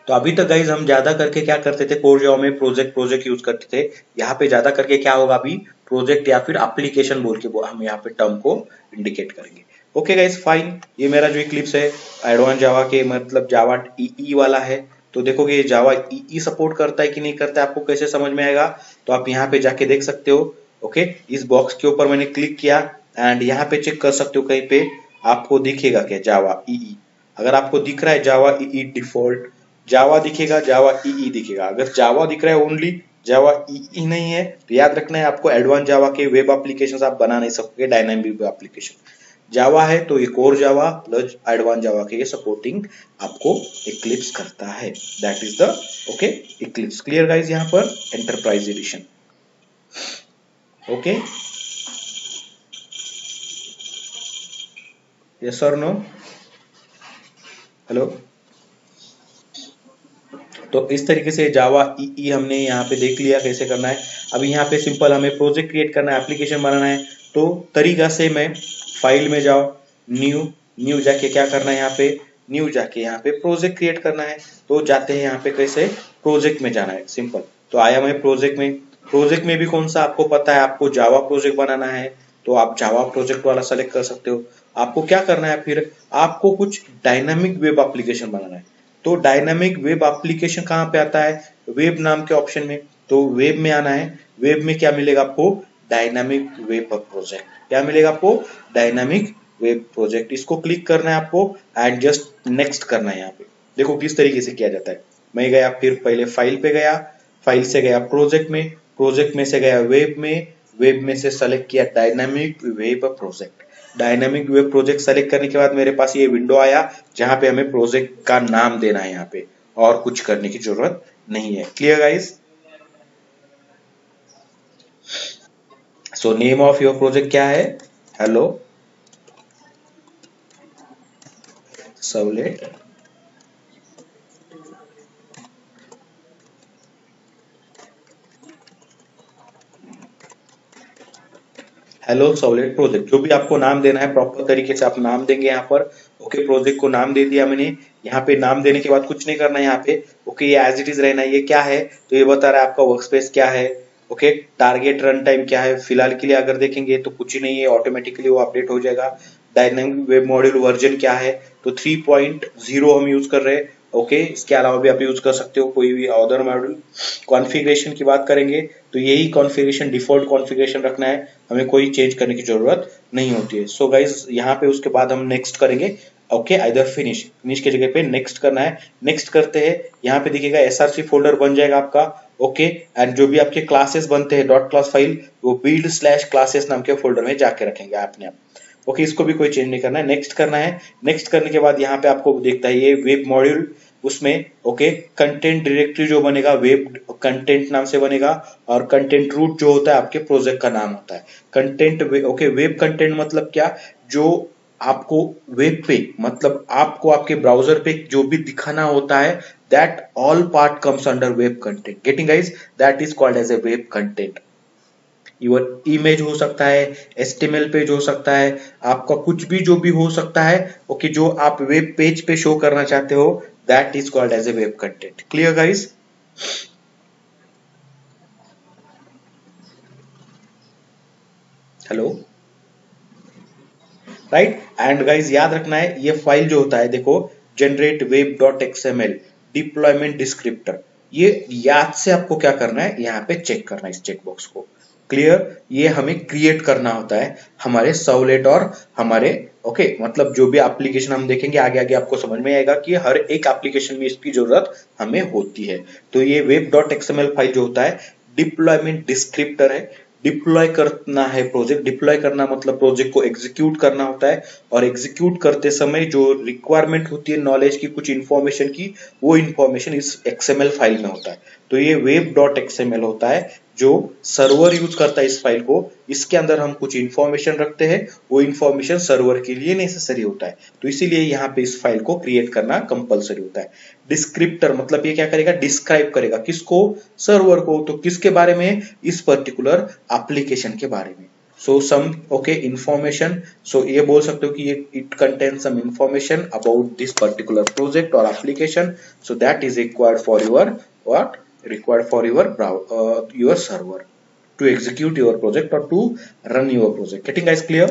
तो अभी तक गाइज हम ज्यादा करके क्या करते थे, कोर जावा में प्रोजेक्ट यूज करते थे। यहाँ पे ज्यादा करके क्या होगा, अभी प्रोजेक्ट या फिर एप्लीकेशन बोल के हम यहाँ पे टर्म को इंडिकेट करेंगे। Okay guys, fine. ये मेरा जो इक्लिप्स है एडवांस जावा के, मतलब जावा ईई वाला है। तो देखोगे ये जावा ईई सपोर्ट करता है कि नहीं करता है, आपको कैसे समझ में आएगा, तो आप यहाँ पे जाके देख सकते हो। ओके, इस बॉक्स के ऊपर मैंने क्लिक किया एंड यहाँ पे चेक कर सकते हो, कहीं पे आपको दिखेगा क्या जावा ईई। अगर आपको दिख रहा है जावा ईई डिफॉल्ट जावा दिखेगा, जावा ईई दिखेगा। अगर जावा दिख रहा है ओनली, जावा ईई नहीं है, तो याद रखना है आपको एडवांस जावा के वेब एप्लीकेशन आप बना नहीं सकोगे, डायनामिक वेब एप्लीकेशन। जावा है तो ये कोर जावा प्लस एडवांस जावा के ये सपोर्टिंग आपको इक्लिप्स करता है। That is the okay Eclipse. Clear guys, यहाँ पर एंटरप्राइज एडिशन। ओके, यस और नो, हेलो। तो इस तरीके से जावा ईई हमने यहाँ पे देख लिया कैसे करना है। अभी यहाँ पे सिंपल हमें प्रोजेक्ट क्रिएट करना है, एप्लीकेशन बनाना है। तो तरीका से मैं फाइल में जाओ, न्यू जाके क्या करना है, यहाँ पे न्यू जाके यहाँ पे प्रोजेक्ट क्रिएट करना है। तो जाते हैं यहाँ पे कैसे, प्रोजेक्ट में जाना है सिंपल। तो आया मैं प्रोजेक्ट में। प्रोजेक्ट में भी कौन सा आपको पता है, आपको जावा प्रोजेक्ट बनाना है, तो आप जावा प्रोजेक्ट वाला सेलेक्ट कर सकते हो। आपको क्या करना है फिर, आपको कुछ डायनामिक वेब एप्लीकेशन बनाना है। तो डायनामिक वेब एप्लीकेशन कहाँ पे आता है, वेब नाम के ऑप्शन में। तो वेब में आना है। वेब में क्या मिलेगा आपको, डायनामिक वेब प्रोजेक्ट। क्या मिलेगा आपको, डायनामिक वेब प्रोजेक्ट। इसको क्लिक करना है आपको एंड जस्ट नेक्स्ट करना है। यहाँ पे देखो किस तरीके से किया जाता है। मैं गया, फिर पहले फाइल पे गया, फाइल से गया प्रोजेक्ट में, प्रोजेक्ट में से गया वेब में, वेब में से सेलेक्ट किया dynamic web project. Dynamic web project select करने के बाद मेरे पास ये विंडो आया, जहां पे हमें प्रोजेक्ट का नाम देना है। यहाँ पे और कुछ करने की जरूरत नहीं है। Clear guys, so name of your project क्या है, hello servlet hello servlet project. जो भी आपको नाम देना है प्रॉपर तरीके से आप नाम देंगे यहाँ पर। ओके, प्रोजेक्ट को नाम दे दिया मैंने। यहाँ पे नाम देने के बाद कुछ नहीं करना है यहाँ पे। ओके, ये एज इट इज रहना है। ये क्या है, तो ये बता रहा है आपका वर्कस्पेस क्या है। ओके, टारगेट रन टाइम क्या है, फिलहाल के लिए अगर देखेंगे तो कुछ ही नहीं है, ऑटोमेटिकली वो अपडेट हो जाएगा। डायनामिक वेब मॉड्यूल वर्जन क्या है, तो 3.0 हम यूज कर रहे हैं। ओके, इसके अलावा भी आप यूज कर सकते हो कोई भी अदर मॉड्यूल। कॉन्फ़िगरेशन की बात करेंगे तो यही कॉन्फ़िगरेशन, डिफॉल्ट कॉन्फ़िगरेशन रखना है, हमें कोई चेंज करने की जरूरत नहीं होती है। सो गाइज यहाँ पे उसके बाद हम नेक्स्ट करेंगे। ओके, आइदर फिनिश की जगह पे नेक्स्ट करना है। नेक्स्ट करते हैं, यहाँ पे दिखेगा एसआरसी फोल्डर बन जाएगा आपका। ओके, एंड जो भी आपके क्लासेस बनते हैं डॉट क्लास फाइल, वो बिल्ड स्लैश क्लासेस नाम के फोल्डर में जाके रखेंगे आपने आप। ओके, इसको भी कोई चेंज नहीं करना है, नेक्स्ट करना है। नेक्स्ट करने के बाद यहाँ पे आपको देखता है ये वेब मॉड्यूल, उसमें ओके कंटेंट डायरेक्टरी जो बनेगा वेब कंटेंट नाम से बनेगा, और कंटेंट रूट जो होता है आपके प्रोजेक्ट का नाम होता है कंटेंट। ओके, वेब कंटेंट मतलब क्या, जो आपको वेब पे, मतलब आपको आपके ब्राउजर पे जो भी दिखाना होता है, that all part comes under web content. Getting guys, that is called as a web content. Your image हो सकता है, HTML पेज हो सकता है, आपका कुछ भी जो भी हो सकता है, ओके, जो आप वेब पेज पे शो करना चाहते हो, that is called as a web content. Clear guys? Hello, right. And guys याद रखना है, ये फाइल जो होता है देखो, generate web dot XML deployment descriptor, ये याद से आपको क्या करना है, यहाँ पे चेक करना है इस चेकबॉक्स को। क्लियर? ये हमें क्रिएट करना होता है हमारे सर्वलेट और हमारे, ओके, मतलब जो भी एप्लीकेशन हम देखेंगे आगे आगे आपको समझ में आएगा कि हर एक एप्लीकेशन में इसकी जरूरत हमें होती है। तो ये वेब डॉट एक्सएमएल फाइल जो होता है डिप्लॉयमेंट डिस्क्रिप्टर है, डिप्लॉय करना है प्रोजेक्ट, डिप्लॉय करना मतलब प्रोजेक्ट को एग्जीक्यूट करना होता है, और एग्जीक्यूट करते समय जो रिक्वायरमेंट होती है नॉलेज की, कुछ इंफॉर्मेशन की, वो इंफॉर्मेशन इस एक्सएमएल फाइल में होता है। तो ये वेब डॉट एक्सएमएल होता है जो सर्वर यूज करता है इस फाइल को, इसके अंदर हम कुछ इंफॉर्मेशन रखते हैं, वो इंफॉर्मेशन सर्वर के लिए नेसेसरी होता है, तो इसीलिए यहाँ पे इस फाइल को क्रिएट करना कंपलसरी होता है। डिस्क्रिप्टर मतलब ये क्या करेगा, डिस्क्राइब करेगा किसको, सर्वर को, तो किसके बारे में, इस पर्टिकुलर एप्लीकेशन के बारे में। सो सम, ओके, इंफॉर्मेशन, सो ये बोल सकते हो कि ये it contain some information about this particular project और application, so that is required for your what, required for your server to execute your project or to run your project. Getting guys clear?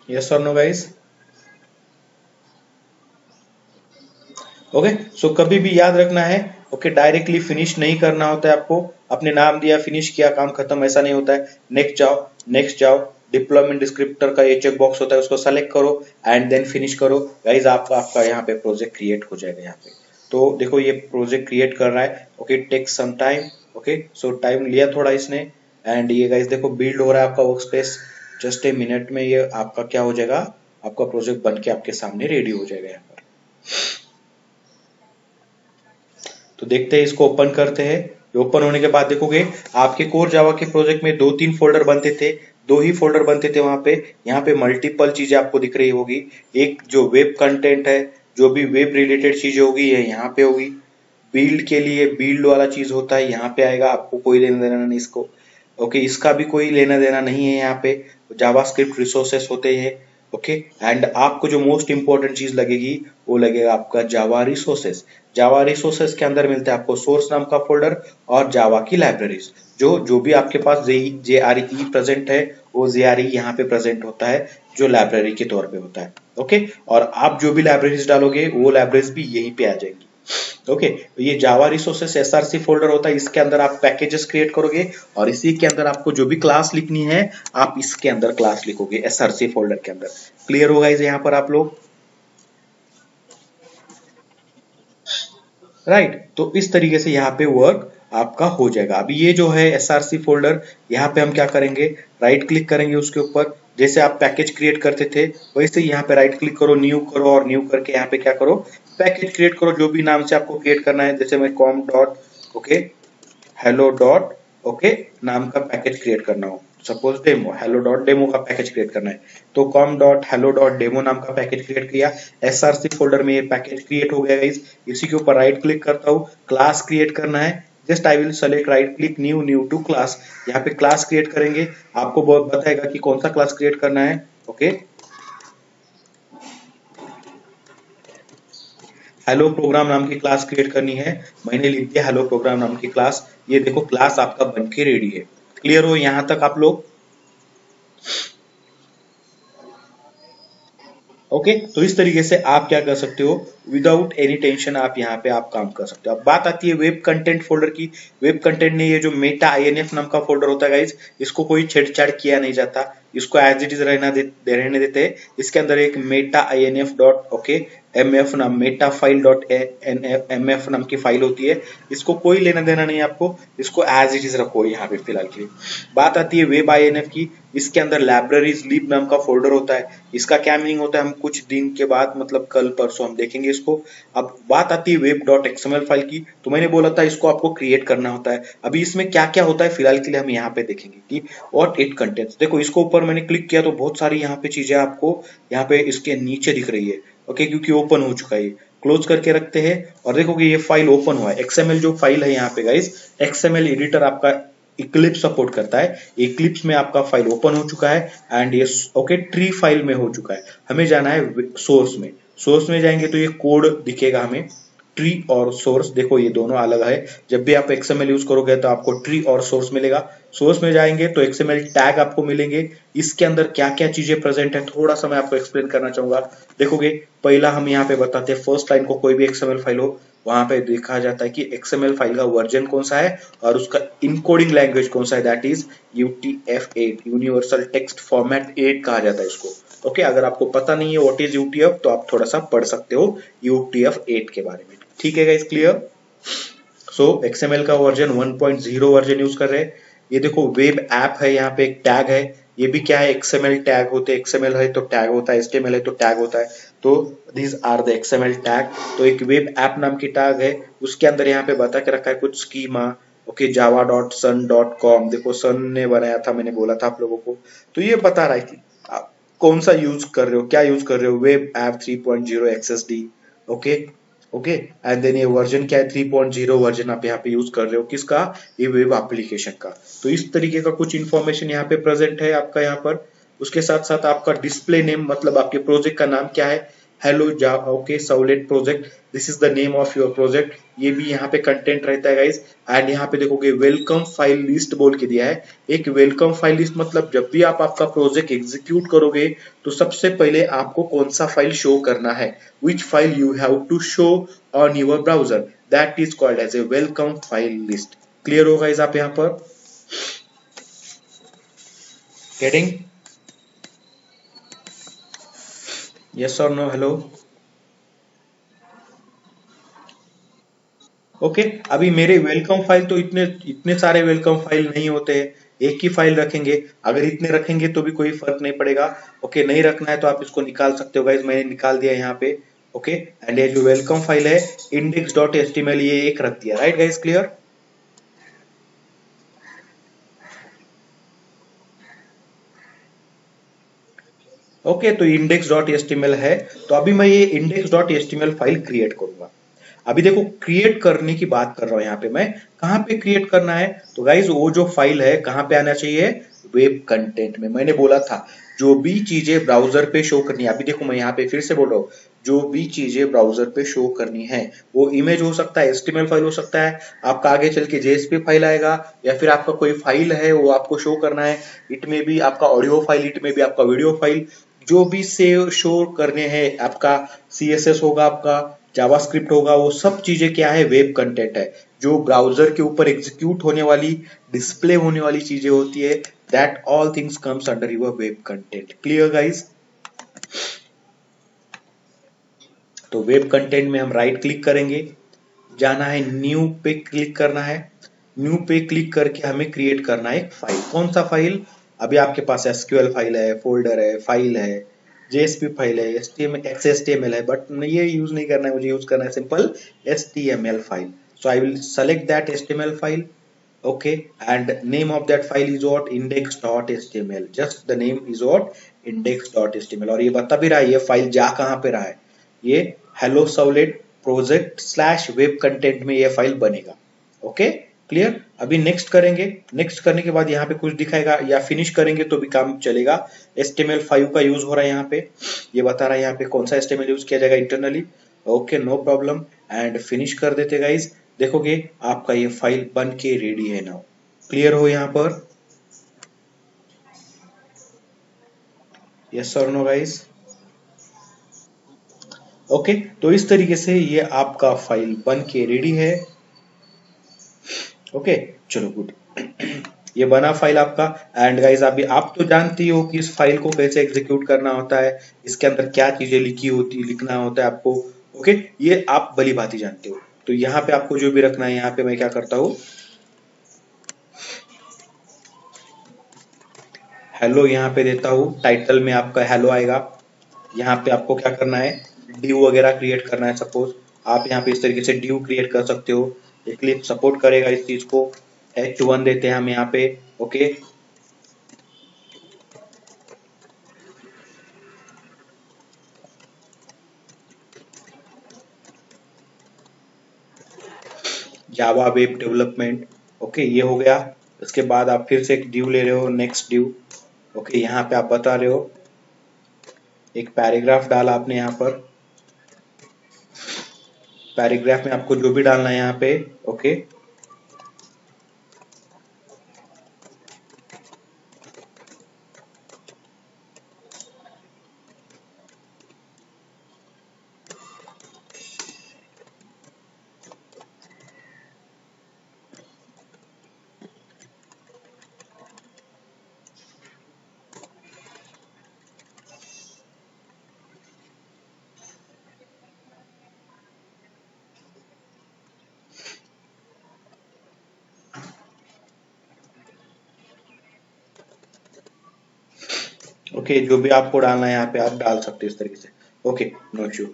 Yes or no guys? Okay, so कभी भी याद रखना है, okay, directly finish नहीं करना होता है आपको, आपने नाम दिया फिनिश किया काम खत्म, ऐसा नहीं होता है। नेक्स्ट जाओ, नेक्स्ट जाओ, डिप्लॉयमेंट डिस्क्रिप्टर का ये चेक बॉक्स होता है, उसको सेलेक्ट करो एंड देन फिनिश करो गाइज, आपका यहाँ पे प्रोजेक्ट क्रिएट हो जाएगा। यहाँ पे तो देखो ये प्रोजेक्ट क्रिएट कर रहा है, okay, take some time, okay, so time लिया थोड़ा इसने, एंड ये गाइज देखो बिल्ड हो रहा है आपका work space, just a minute में ये आपका क्या हो जाएगा, आपका प्रोजेक्ट बन के आपके सामने रेडी हो जाएगा यहाँ पर। तो देखते हैं, इसको ओपन करते हैं। ओपन होने के बाद देखोगे आपके कोर जावा के प्रोजेक्ट में 2-3 फोल्डर बनते थे, 2 ही फोल्डर बनते थे वहां पे, यहाँ पे मल्टीपल चीजें आपको दिख रही होगी। एक जो वेब कंटेंट है, जो भी वेब रिलेटेड चीजें होगी ये यहाँ पे होगी, बिल्ड के लिए बिल्ड वाला चीज होता है यहाँ पे आएगा, आपको कोई लेना देना नहीं इसको, ओके, इसका भी कोई लेना देना नहीं है यहाँ पे, जावास्क्रिप्ट रिसोर्सेस होते हैं, ओके। एंड आपको जो मोस्ट इंपॉर्टेंट चीज लगेगी वो लगेगा आपका जावा रिसोर्सेस। जावा रिसोर्सेस के अंदर मिलता है आपको सोर्स नाम का फोल्डर और जावा की लाइब्रेरीज, जो जो भी आपके पास JRE प्रेजेंट है वो JRE यहाँ पे प्रेजेंट होता है, जो लाइब्रेरी के तौर पे होता है, ओके। और आप जो भी लाइब्रेरीज डालोगे वो लाइब्रेरीज भी यहीं पे आ जाएंगी, ओके। तो ये जावा रिसोर्सेस SRC फोल्डर होता है, इसके अंदर आप पैकेजेस क्रिएट करोगे और इसी के अंदर आपको जो भी क्लास लिखनी है आप इसके अंदर क्लास लिखोगे SRC फोल्डर के अंदर। क्लियर होगा इसे यहाँ पर आप लोग, राइट? तो इस तरीके से यहाँ पे वर्क आपका हो जाएगा। अभी ये जो है SRC फोल्डर, यहाँ पे हम क्या करेंगे, राइट क्लिक करेंगे उसके ऊपर, जैसे आप पैकेज क्रिएट करते थे वैसे यहाँ पे राइट क्लिक करो, न्यू करो, और न्यू करके यहाँ पे क्या करो, पैकेज क्रिएट करो, जो भी नाम से आपको क्रिएट करना है, जैसे मैं com dot, okay, hello dot, okay, नाम का पैकेज क्रिएट करना हो, suppose demo, hello dot demo का पैकेज क्रिएट करना है, तो com dot hello dot demo नाम का पैकेज क्रिएट किया, SRC फोल्डर में ये पैकेज क्रिएट हो गया गाइस। इसी के ऊपर राइट क्लिक करता हूँ, क्लास क्रिएट करना है, just I will select right click new, new to class, यहाँ पे क्लास क्रिएट करेंगे, आपको बहुत बताएगा कि कौन सा क्लास क्रिएट करना है, ओके। हेलो प्रोग्राम नाम की क्लास क्रिएट करनी है, मैंने लिख दिया हेलो प्रोग्राम नाम की क्लास, ये देखो क्लास आपका बन के रेडी है। क्लियर हो यहाँ तक आप लोग? ओके, तो इस तरीके से आप क्या कर सकते हो, विदाउट एनी टेंशन आप यहाँ पे आप काम कर सकते हो। अब बात आती है वेब कंटेंट फोल्डर की। वेब कंटेंट ने ये जो मेटा INF नाम का फोल्डर होता है गाइज, इसको कोई छेड़छाड़ किया नहीं जाता, इसको एज इट इज रहने देते हैं। इसके अंदर एक Meta INF dot, okay, MF नाम, मेटा फाइल डॉट MF नाम की फाइल होती है, इसको कोई लेना देना नहीं आपको, इसको एज इट इज रखो यहाँ पे फिलहाल के लिए। बात आती है वेब INF की, इसके अंदर लाइब्रेरीज लिब नाम का फोल्डर होता है, इसका क्या मीनिंग होता है हम कुछ दिन के बाद, मतलब कल परसों हम देखेंगे इसको। अब बात आती है वेब डॉट XML फाइल की, तो मैंने बोला था इसको आपको क्रिएट करना होता है। अभी इसमें क्या क्या होता है फिलहाल के लिए हम यहाँ पे देखेंगे कि व्हाट इट कंटेन्स। देखो इसको ऊपर मैंने क्लिक किया तो बहुत सारी यहाँ पे चीजें आपको यहाँ पे इसके नीचे दिख रही है, ओके, क्योंकि ओपन हो चुका है। क्लोज करके रखते हैं और देखोगे ये फाइल ओपन हुआ है। एक्सएमएल जो फाइल है यहाँ पे गाइस, एक्सएमएल एडिटर आपका इक्लिप्स सपोर्ट करता है। इक्लिप्स में आपका फाइल ओपन हो चुका है एंड ये ओके ट्री फाइल में हो चुका है। हमें जाना है सोर्स में। सोर्स में जाएंगे तो ये कोड दिखेगा हमें, ट्री और सोर्स। देखो ये दोनों अलग है। जब भी आप एक्सएमएल यूज करोगे तो आपको ट्री और सोर्स मिलेगा। सोर्स में जाएंगे तो एक्सएमएल टैग आपको मिलेंगे। इसके अंदर क्या क्या चीजें प्रेजेंट है थोड़ा सा मैं आपको एक्सप्लेन करना चाहूंगा। देखोगे पहला हम यहाँ पे बताते हैं, फर्स्ट लाइन को कोई भी एक्सएमएल फाइल हो वहां पे देखा जाता है कि एक्सएमएल फाइल का वर्जन कौन सा है और उसका इनकोडिंग लैंग्वेज कौन सा है, that is UTF-8, universal text format 8 कहा जाता है इसको। ओके, अगर आपको पता नहीं है व्हाट इज यूटीएफ तो आप थोड़ा सा पढ़ सकते हो UTF-8 के बारे में। ठीक है गाइस, क्लियर। सो एक्सएमएल का वर्जन 1.0 वर्जन यूज कर रहे हैं। ये देखो वेब ऐप है, यहाँ पे एक टैग है। ये भी क्या है, एक्सएमएल टैग होते हैं। एक्सएमएल है तो टैग होता है, एचटीएमएल है तो टैग होता है। तो these are the XML tag. तो एक वेब ऐप नाम की टैग है, उसके अंदर यहाँ पे बता के रखा है कुछ स्कीमा। ओके, java.sun.com, देखो सन ने बनाया था, मैंने बोला था आप लोगों को। तो ये बता रहा है कि आप कौन सा यूज कर रहे हो, क्या यूज कर रहे हो, web app 3.0 XSD। Okay okay, and then ये वर्जन क्या है, 3.0 वर्जन आप यहाँ पे यूज कर रहे हो किसका, ये वेब एप्लीकेशन का। तो इस तरीके का कुछ इन्फॉर्मेशन यहाँ पे प्रेजेंट है आपका यहाँ पर। उसके साथ साथ आपका डिस्प्ले नेम, मतलब आपके प्रोजेक्ट का नाम क्या है, हेलो जा okay servlet project, this is the name of your project. ये भी यहाँ पे कंटेंट रहता है गाइस। एंड यहाँ पे देखोगे वेलकम फाइल लिस्ट बोल के दिया है। एक वेलकम फाइल लिस्ट मतलब जब भी आप आपका प्रोजेक्ट एग्जीक्यूट करोगे तो सबसे पहले आपको कौन सा फाइल शो करना है, which file you have to show on your browser, that is called as a welcome file list। Clear होगा इस आप यहाँ पर गेटिंग, यस और नो, हेलो। ओके, अभी मेरे वेलकम फाइल तो इतने इतने सारे वेलकम फाइल नहीं होते हैं, एक ही फाइल रखेंगे। अगर इतने रखेंगे तो भी कोई फर्क नहीं पड़ेगा। ओके, नहीं रखना है तो आप इसको निकाल सकते हो गाइज, मैंने निकाल दिया यहाँ पे। ओके, एंड ये जो वेलकम फाइल है index.html, ये एक रख दिया, राइट गाइज, क्लियर। ओके, तो index.html है। तो अभी मैं ये index.html फाइल क्रिएट करूंगा। अभी देखो क्रिएट करने की बात कर रहा हूं यहाँ पे मैं, कहाँ पे क्रिएट करना है, तो गाइज वो जो फाइल है कहाँ पे आना चाहिए, वेब कंटेंट में। मैंने बोला था जो भी चीजें ब्राउजर पे शो करनी है, अभी देखो मैं यहाँ पे फिर से बोल रहा हूँ, जो भी चीजें ब्राउजर पे शो करनी है, वो इमेज हो सकता है, एचटीएमएल फाइल हो सकता है, आपका आगे चल के जेएसपी फाइल आएगा, या फिर आपका कोई फाइल है वो आपको शो करना है। इट में भी आपका ऑडियो फाइल, इट में भी आपका वीडियो फाइल, जो भी सेव शो करने हैं, आपका सीएसएस होगा, आपका जावास्क्रिप्ट होगा, वो सब चीजें क्या है, वेब कंटेंट है। जो ब्राउजर के ऊपर एग्जीक्यूट होने वाली, डिस्प्ले होने वाली चीजें होती है, that all things comes under your web content. Clear guys. तो वेब कंटेंट में हम राइट क्लिक करेंगे, जाना है न्यू पे क्लिक करना है। न्यू पे क्लिक करके हमें क्रिएट करना है एक फाइल। कौन सा फाइल, अभी आपके पास एसक्यूएल फाइल है, फोल्डर है, फाइल है, जेएसपी फाइल है, एचटीएमएल एक्सएचटीएमएल है, बट ये यूज नहीं करना है मुझे, यूज करना है simple HTML file. So I will select that HTML file. okay, and name of that file is what, index.html, just the name is what, index.html। और ये बता भी रहा है ये फाइल जा कहां पे रहा है, ये hello servlet project slash web content में ये फाइल बनेगा। Okay, clear. अभी नेक्स्ट करेंगे, नेक्स्ट करने के बाद यहाँ पे कुछ दिखाएगा, या फिनिश करेंगे तो भी काम चलेगा। HTML5 का यूज हो रहा है यहाँ पे, ये बता रहा है यहाँ पे कौन सा HTML यूज किया जाएगा internally. Okay, no problem, and finish कर देते गाइज। देखोगे आपका ये फाइल बन के रेडी है नाउ। क्लियर हो यहाँ पर, यस और नो गाइज। ओके, तो इस तरीके से ये आपका फाइल बन के रेडी है। ओके, चलो गुड। ये बना फाइल आपका। एंड गाइज अभी आप तो जानती हो कि इस फाइल को कैसे एग्जीक्यूट करना होता है, इसके अंदर क्या चीजें लिखी होती लिखना होता है आपको। ओके, ये आप भली भांति जानते हो। तो यहाँ पे आपको जो भी रखना है, यहाँ पे मैं क्या करता हूँ, हेलो यहाँ पे देता हूँ, टाइटल में आपका हेलो आएगा। यहाँ पे आपको क्या करना है, ड्यू वगैरह क्रिएट करना है। सपोज आप यहाँ पे इस तरीके से ड्यू क्रिएट कर सकते हो, इक्लिप्स सपोर्ट करेगा इस चीज को। H1 देते हैं हम यहाँ पे। Okay, Java web development. Okay, ये हो गया। इसके बाद आप फिर से एक ड्यू ले रहे हो, नेक्स्ट ड्यू। ओके, यहाँ पे आप बता रहे हो, एक पैराग्राफ डाला आपने यहाँ पर, पैराग्राफ में आपको जो भी डालना है यहाँ पे। ओके, ओके, जो भी आपको डालना है यहाँ पे आप डाल सकते हो इस तरीके से। Okay, no issue.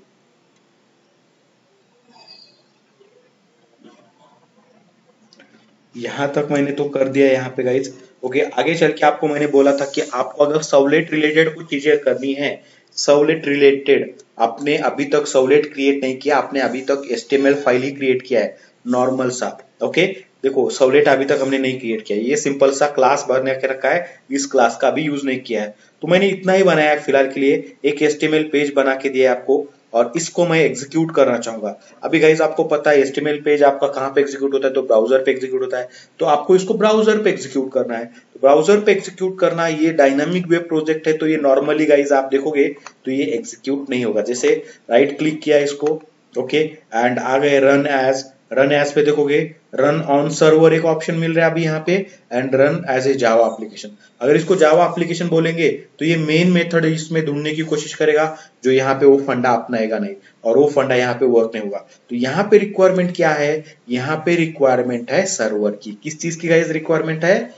यहाँ तक मैंने तो कर दिया यहाँ पे गाइज। ओके, आगे चल के आपको मैंने बोला था कि आपको अगर सर्वलेट रिलेटेड कुछ चीजें करनी है, सर्वलेट रिलेटेड, आपने अभी तक सर्वलेट क्रिएट नहीं किया, आपने अभी तक एचटीएमएल फाइल ही क्रिएट किया है नॉर्मल सा। ओके, देखो सर्वलेट अभी तक हमने नहीं क्रिएट किया, ये सिंपल सा क्लास बना के रखा है, इस क्लास का भी यूज नहीं किया है। तो मैंने इतना ही बनाया फिलहाल के लिए, एक एचटीएमएल पेज बना के दिया है आपको, और इसको मैं एग्जीक्यूट करना चाहूंगा। अभी गाइज आपको पता है एचटीएमएल पेज आपका कहाँ पे एग्जीक्यूट होता है, तो ब्राउजर पे एग्जीक्यूट होता है। तो आपको इसको ब्राउजर पे एग्जीक्यूट करना है। तो ब्राउजर पे एग्जीक्यूट करना, ये डायनामिक वेब प्रोजेक्ट है, तो ये नॉर्मली गाइज आप देखोगे तो ये एग्जीक्यूट नहीं होगा। जैसे राइट क्लिक किया इसको, ओके, एंड आ गए रन एज, रन एज पे देखोगे रन ऑन सर्वर एक ऑप्शन मिल रहा है अभी यहाँ पे, and run as a Java application. अगर इसको जावा एप्लीकेशन बोलेंगे तो ये मेन मेथड इसमें ढूंढने की कोशिश करेगा, जो यहाँ पे वो फंडा अपनाएगा नहीं, और वो फंडा यहाँ पे वर्क नहीं होगा। तो यहाँ पे रिक्वायरमेंट क्या है, यहाँ पे रिक्वायरमेंट है सर्वर की। किस चीज की गाइस रिक्वायरमेंट है,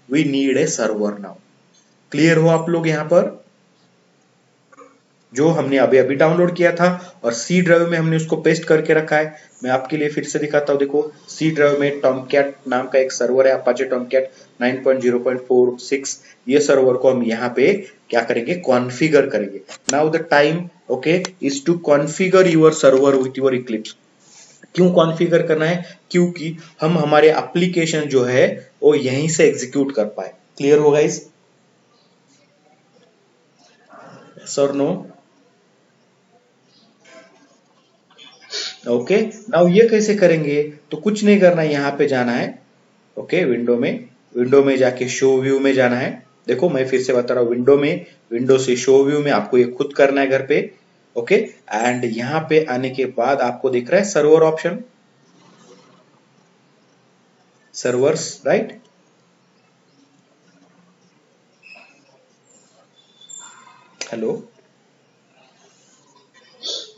we need a server now. Clear हो आप लोग यहाँ पर, जो हमने अभी अभी डाउनलोड किया था और सी ड्राइव में हमने उसको पेस्ट करके रखा है। मैं आपके लिए फिर से दिखाता हूँ, देखो सी ड्राइव में टॉमकैट नाम का एक सर्वर है, अपाचे टॉमकैट 9.0.46। ये सर्वर को हम यहाँ पे क्या करेंगे, कॉन्फ़िगर करेंगे। Now the time okay is to configure your server with your Eclipse. क्यों कॉन्फ़िगर करना है, क्योंकि हम हमारे एप्लीकेशन जो है वो यहीं से एग्जीक्यूट कर पाए। क्लियर होगा इस, यस और नो? ओके, नाउ ये कैसे करेंगे, तो कुछ नहीं करना है, यहाँ पे जाना है। ओके, विंडो में, विंडो में जाके शो व्यू में जाना है। देखो मैं फिर से बता रहा हूँ, विंडो में, विंडो से शो व्यू में आपको ये खुद करना है घर पे। ओके, एंड यहाँ पे आने के बाद आपको दिख रहा है server option, servers, right. Hello,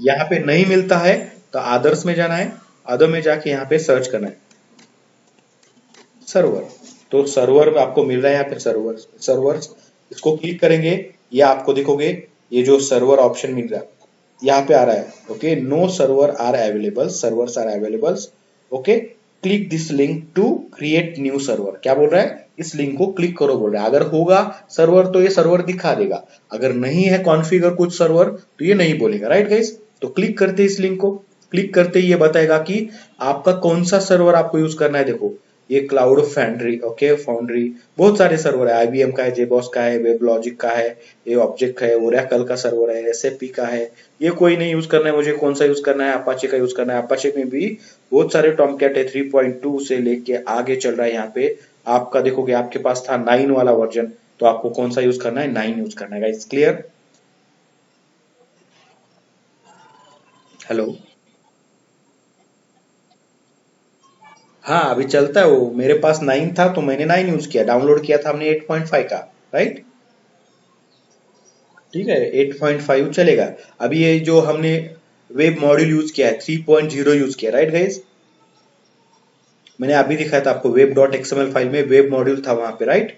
यहाँ पे नहीं मिलता है तो अदर्स में जाना है, अदर में जाके यहाँ पे सर्च करना है सर्वर। तो सर्वर में आपको मिल रहा है यहाँ पे सर्वर, सर्वर्स, इसको क्लिक करेंगे, ये आपको देखोगे ये जो सर्वर ऑप्शन मिल रहा है यहाँ पे आ रहा है। Okay, no server are available, servers are available. Okay, click this link to create new server. क्या बोल रहा है, इस लिंक को क्लिक करो बोल रहा है। अगर होगा सर्वर तो ये सर्वर दिखा देगा, अगर नहीं है कॉन्फ़िगर कुछ सर्वर तो ये नहीं बोलेगा, राइट गाइस। तो क्लिक करते इस लिंक को, क्लिक करते ही ये बताएगा कि आपका कौन सा सर्वर आपको यूज करना है। देखो ये क्लाउड फाउंड्री, ओके फाउंड्री, बहुत सारे सर्वर है, आईबीएम का है, जेबॉस का है, वेब लॉजिक का है, ये ऑब्जेक्ट है, ओरेकल का सर्वर है, एसएपी का है। ये कोई नहीं यूज करना है मुझे, कौन सा यूज करना है, अपाचे का यूज करना है। अपाचे में भी बहुत सारे टॉमकैट है, 3.2 से लेके आगे चल रहा है। यहाँ पे आपका देखोगे आपके पास था 9 वाला वर्जन, तो आपको कौन सा यूज करना है, 9 यूज करना है गाइस। क्लियर? हेलो, हाँ अभी चलता है वो, मेरे पास 9 था तो मैंने 9 यूज किया, डाउनलोड किया था हमने 8.5 का, राइट। ठीक है, 8.5 चलेगा। अभी ये जो हमने वेब मॉड्यूल यूज किया है 3.0 यूज किया, राइट गाइस। मैंने अभी दिखाया था आपको, वेब डॉट एक्सएमएल फाइल में वेब मॉड्यूल था वहां पे, राइट।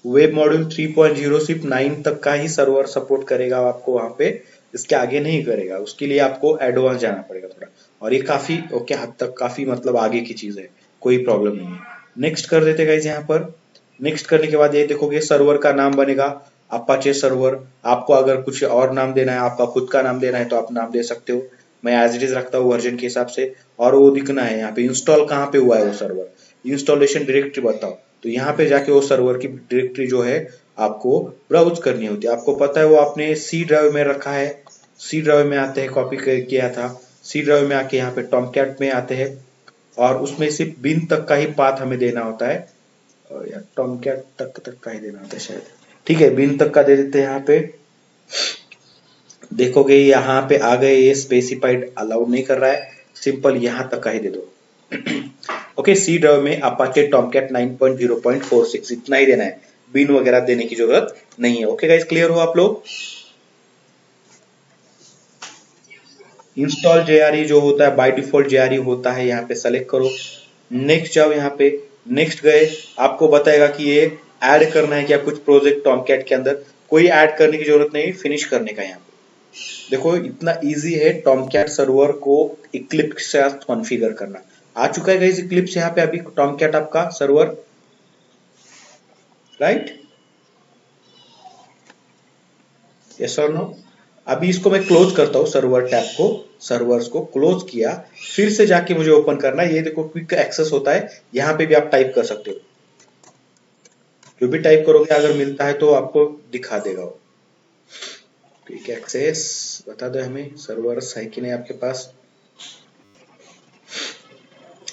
वेब मॉड्यूल 3.0 सिर्फ 9 तक का ही सर्वर सपोर्ट करेगा आपको वहां पे, इसके आगे नहीं करेगा। उसके लिए आपको एडवांस जाना पड़ेगा थोड़ा, और ये काफी ओके हद तक काफी मतलब आगे की चीज है, कोई प्रॉब्लम नहीं है। नेक्स्ट कर देते गाइस यहाँ पर। नेक्स्ट करने के बाद ये देखोगे सर्वर का नाम बनेगा, अपाचे सर्वर। आपको अगर कुछ और नाम देना है, आपका खुद का नाम देना है तो आप नाम दे सकते हो। मैं एज इट इज रखता हूँ वर्जन के हिसाब से। और वो दिखना है यहाँ पे इंस्टॉल कहाँ पे हुआ है वो सर्वर, इंस्टॉलेशन डायरेक्टरी बताओ। तो यहाँ पे जाके वो सर्वर की डायरेक्टरी जो है आपको ब्राउज करनी होती है। आपको पता है वो आपने सी ड्राइव में रखा है, सी ड्राइव में आते हैं, कॉपी किया था। सी ड्राइव में आके यहाँ पे टॉमकैट में आते हैं और उसमें सिर्फ बिन तक का ही पाथ हमें देना होता है। और यार टॉमकैट तक का ही देना होता है शायद। ठीक है, बिन तक का दे देते हैं यहाँ पे। देखोगे यहाँ पे आ गए, ये स्पेसिफाइड अलाउड नहीं कर रहा है, सिंपल यहाँ तक का ही दे दो। ओके, सी ड्राइव में अपाचे टॉमकैट 9.0.46 इतना ही देना है, बिन वगैरह देने की जरूरत नहीं है। ओके गाइस, क्लियर हो आप लोग? इंस्टॉल जेआरई जो होता है बाय डिफॉल्ट जेआरई होता है, यहाँ पे सेलेक्ट करो, नेक्स्ट जाओ। यहाँ पे नेक्स्ट गए, आपको बताएगा कि ये ऐड करना है क्या कुछ प्रोजेक्ट टॉमकैट के अंदर। कोई ऐड करने की जरूरत नहीं, फिनिश करने का। यहाँ पे देखो इतना इजी है टॉमकैट सर्वर को इक्लिप्स के साथ कॉन्फ़िगर करना। आ चुका है गाइस इक्लिप्स यहाँ पे अभी टॉमकैट आपका सर्वर, राइट? यस और नो? अभी इसको मैं क्लोज करता हूँ, सर्वर टैब को, सर्वर्स को क्लोज किया, फिर से जाके मुझे ओपन करना है। ये देखो क्विक एक्सेस होता है, यहाँ पे भी आप टाइप कर सकते हो। जो भी टाइप करोगे अगर मिलता है तो आपको दिखा देगा वो। क्विक एक्सेस बता दो हमें, सर्वर्स है कि नहीं आपके पास।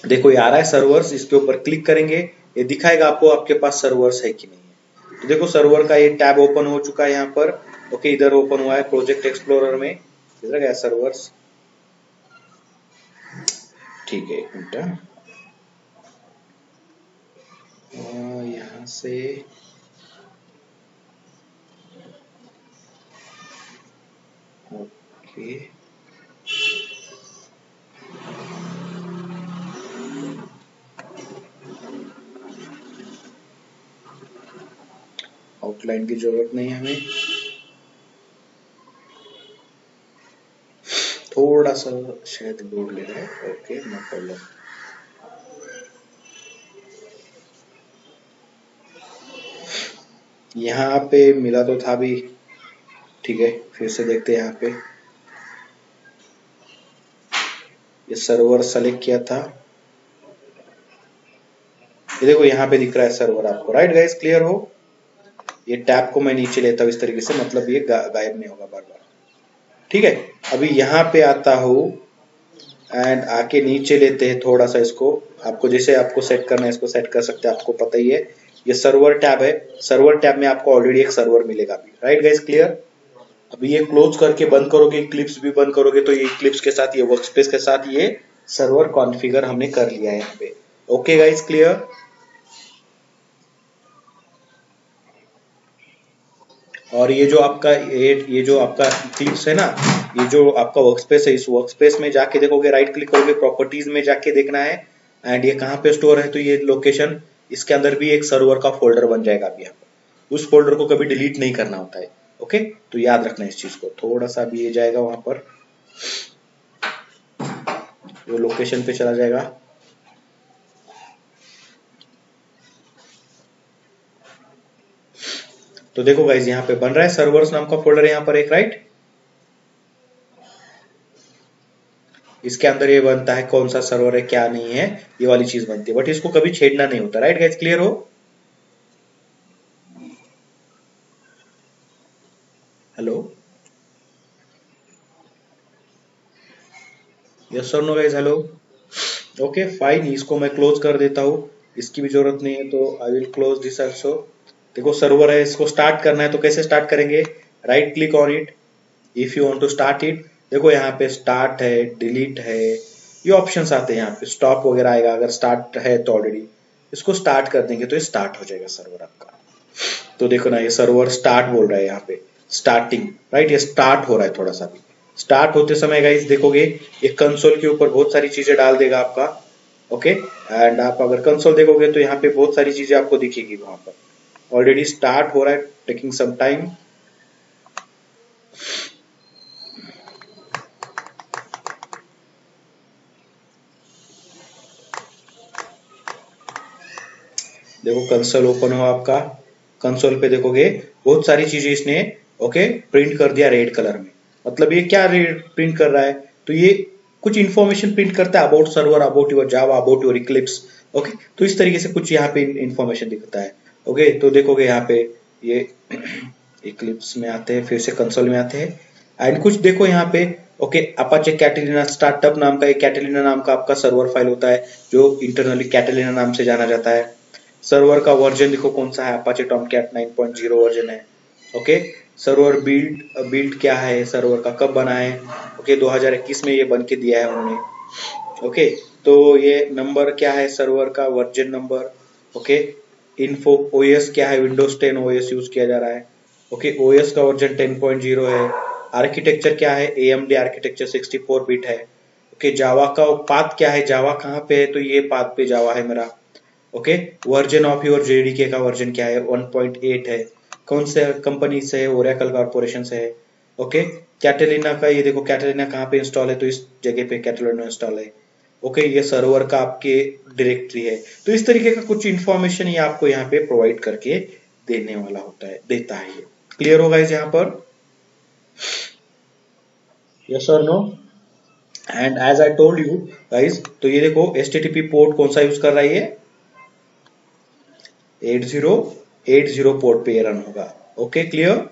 देखो ये आ रहा है सर्वर्स, इसके ऊपर क्लिक करेंगे, ये दिखाएगा आपको आपके पास सर्वर्स है कि नहीं है। तो देखो सर्वर का ये टैब ओपन हो चुका है यहाँ पर। ओके, इधर ओपन हुआ है प्रोजेक्ट एक्सप्लोरर में, इधर गया सर्वर्स। ठीक है, एक मिनट। यहाँ से ओके, आउटलाइन की जरूरत नहीं है हमें, थोड़ा सा शायद लोड ले रहा है। Okay, no problem. यहाँ पे मिला तो था भी, ठीक है, फिर से देखते हैं। यहाँ पे ये सर्वर सेलेक्ट किया था, ये देखो यहाँ पे दिख रहा है सर्वर आपको, राइट गाइस? क्लियर हो? ये टैब को मैं नीचे लेता हूँ इस तरीके से, मतलब ये गायब नहीं होगा बार बार। ठीक है, अभी यहाँ पे आता हूँ एंड आके नीचे लेते हैं थोड़ा सा इसको। आपको जैसे आपको सेट करना है इसको सेट कर सकते हैं, आपको पता ही है। ये सर्वर टैब है, सर्वर टैब में आपको ऑलरेडी एक सर्वर मिलेगा अभी, राइट गाइस? क्लियर? अभी ये क्लोज करके बंद करोगे, क्लिप्स भी बंद करोगे, तो ये क्लिप्स के साथ, ये वर्कस्पेस के साथ ये सर्वर कॉन्फ़िगर हमने कर लिया है यहाँ पे। Okay guys, clear? और ये जो आपका ये जो आपका क्लिप्स है ना, ये जो आपका वर्कस्पेस है, इस वर्कस्पेस में जाके देखोगे, राइट क्लिक करोगे, प्रॉपर्टीज में जाके देखना है एंड ये कहाँ पे स्टोर है, तो ये लोकेशन, इसके अंदर भी एक सर्वर का फोल्डर बन जाएगा अभी यहाँ पर। उस फोल्डर को कभी डिलीट नहीं करना होता है। ओके, तो याद रखना इस चीज को। थोड़ा सा भी ये जाएगा वहां पर, वो लोकेशन पे चला जाएगा। तो देखो गाइज यहाँ पे बन रहा है सर्वर्स नाम का फोल्डर यहाँ पर एक, राइट? इसके अंदर ये बनता है कौन सा सर्वर है क्या नहीं है, ये वाली चीज बनती है, बट इसको कभी छेड़ना नहीं होता, राइट गाइज? क्लियर हो? हेलो, यस और no guys? Hello? Okay fine, इसको मैं क्लोज कर देता हूँ, इसकी भी जरूरत नहीं है, तो I will close this also. देखो सर्वर है, इसको स्टार्ट करना है तो कैसे स्टार्ट करेंगे? Right click on it if you want to start it. देखो यहाँ पे स्टार्ट है, डिलीट है, ये ऑप्शंस आते हैं। यहाँ पे स्टॉप वगैरह आएगा, अगर स्टार्ट है तो ऑलरेडी इसको स्टार्ट कर देंगे तो ये स्टार्ट हो जाएगा सर्वर आपका। तो देखो ना, ये सर्वर स्टार्ट बोल रहा है यहाँ पे, स्टार्टिंग, राइट? ये स्टार्ट हो रहा है थोड़ा सा भी। स्टार्ट होते समय गाइस देखोगे ये कंसोल के ऊपर बहुत सारी चीजें डाल देगा आपका। ओके, एंड आप अगर कंसोल देखोगे तो यहाँ पे बहुत सारी चीजें आपको दिखेगी वहां पर। ऑलरेडी स्टार्ट हो रहा है, टेकिंग सम टाइम। देखो कंसोल ओपन हुआ आपका, कंसोल पे देखोगे बहुत सारी चीजें इसने ओके प्रिंट कर दिया रेड कलर में। मतलब ये क्या रेड प्रिंट कर रहा है, तो ये कुछ इंफॉर्मेशन प्रिंट करता है about server, about your Java, about your Eclipse. Okay, तो इस तरीके से कुछ यहाँ पे इंफॉर्मेशन दिखता है। ओके, तो देखोगे यहाँ पे ये इक्लिप्स में आते हैं, फिर से कंसोल में आते हैं एंड कुछ देखो यहाँ पे ओके अपाचे कैटेलिना स्टार्टअप नाम का, एक कैटेलिना नाम का आपका सर्वर फाइल होता है जो इंटरनली कैटेलिना नाम से जाना जाता है। सर्वर का वर्जन देखो कौन सा है, अपाचे टॉमकैट 9.0 वर्जन है। ओके, सर्वर बिल्ड क्या है, सर्वर का कब बना है, ओके 2021 में ये बन के दिया है उन्होंने। ओके, तो ये नंबर क्या है सर्वर का, version number. Okay, info OS क्या है, विंडोज 10 ओएस यूज किया जा रहा है। ओके, ओएस का वर्जन 10.0 है। आर्किटेक्चर क्या है, AMD आर्किटेक्चर 64 बिट है। ओके, जावा का पाथ क्या है, जावा कहाँ पे है, तो ये पाथ पे जावा है मेरा। Okay, version of your JDK का वर्जन क्या है, 1.8 है। कौन से कंपनी से है, ओरेकल कॉर्पोरेशन से है। ओके, कैटेलिना का ये देखो कैटेलिना कहाँ पे इंस्टॉल है, तो इस जगह पे कैटेलिना इंस्टॉल है। ओके, ये सर्वर का आपके डायरेक्टरी है। तो इस तरीके का कुछ इंफॉर्मेशन ये आपको यहाँ पे प्रोवाइड करके देने वाला होता है, देता है ये। क्लियर होगा इस यहाँ पर, यस और no. And as I told you guys, तो ये देखो HTTP पोर्ट कौन सा यूज कर रहा है, ये 8080 पोर्ट पे ये रन होगा। Okay, clear.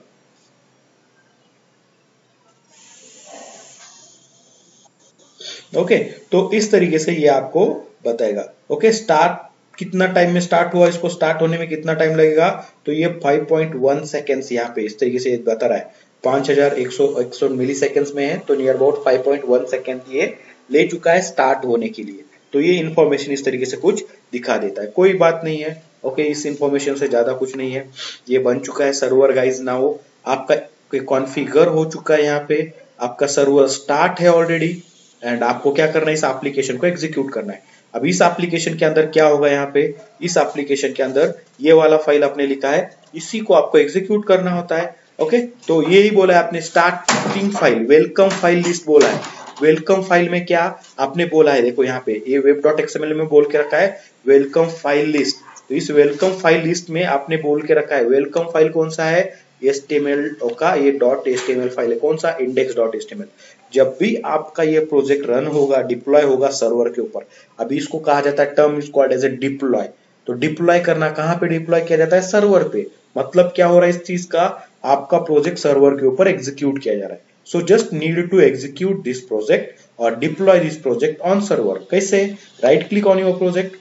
ओके, तो इस तरीके से ये आपको बताएगा। ओके, स्टार्ट कितना टाइम में स्टार्ट हुआ, इसको स्टार्ट होने में कितना टाइम लगेगा, तो ये 5.1 सेकेंड्स यहाँ पे इस तरीके से बता रहा है। 5100 मिली सेकेंड्स में है, तो नियर अबाउट 5.1 सेकेंड ये ले चुका है स्टार्ट होने के लिए। तो ये इंफॉर्मेशन इस तरीके से कुछ दिखा देता है, कोई बात नहीं है। ओके, इस इंफॉर्मेशन से ज्यादा कुछ नहीं है। ये बन चुका है सर्वर गाइज, नाउ आपका कॉन्फ़िगर हो चुका है, यहाँ पे आपका सर्वर स्टार्ट है ऑलरेडी एंड आपको क्या करना है, इस एप्लीकेशन को एग्जीक्यूट करना है। अब इस एप्लीकेशन के अंदर क्या होगा, यहाँ पे इस एप्लीकेशन के अंदर ये वाला फाइल आपने लिखा है, इसी को आपको एग्जीक्यूट करना होता है। ओके, तो यही बोला है आपने, starting file welcome file list बोला है। वेलकम फाइल में क्या आपने बोला है, देखो यहाँ पे ये web.xml में बोल के रखा है वेलकम फाइल लिस्ट। तो इस वेलकम फाइल लिस्ट में आपने बोल के रखा है वेलकम फाइल कौन सा है, HTML का ये .html फाइल है, कौन सा, index.html। जब भी आपका ये प्रोजेक्ट रन होगा, डिप्लॉय होगा सर्वर के ऊपर, अभी इसको कहा जाता है, term is called as a deploy. तो डिप्लॉय करना कहाँ पे डिप्लॉय किया जाता है, सर्वर पे। मतलब क्या हो रहा है इस चीज का, आपका प्रोजेक्ट सर्वर के ऊपर एग्जीक्यूट किया जा रहा है। So just need to execute this project और deploy this project on server. कैसे, right click on your project,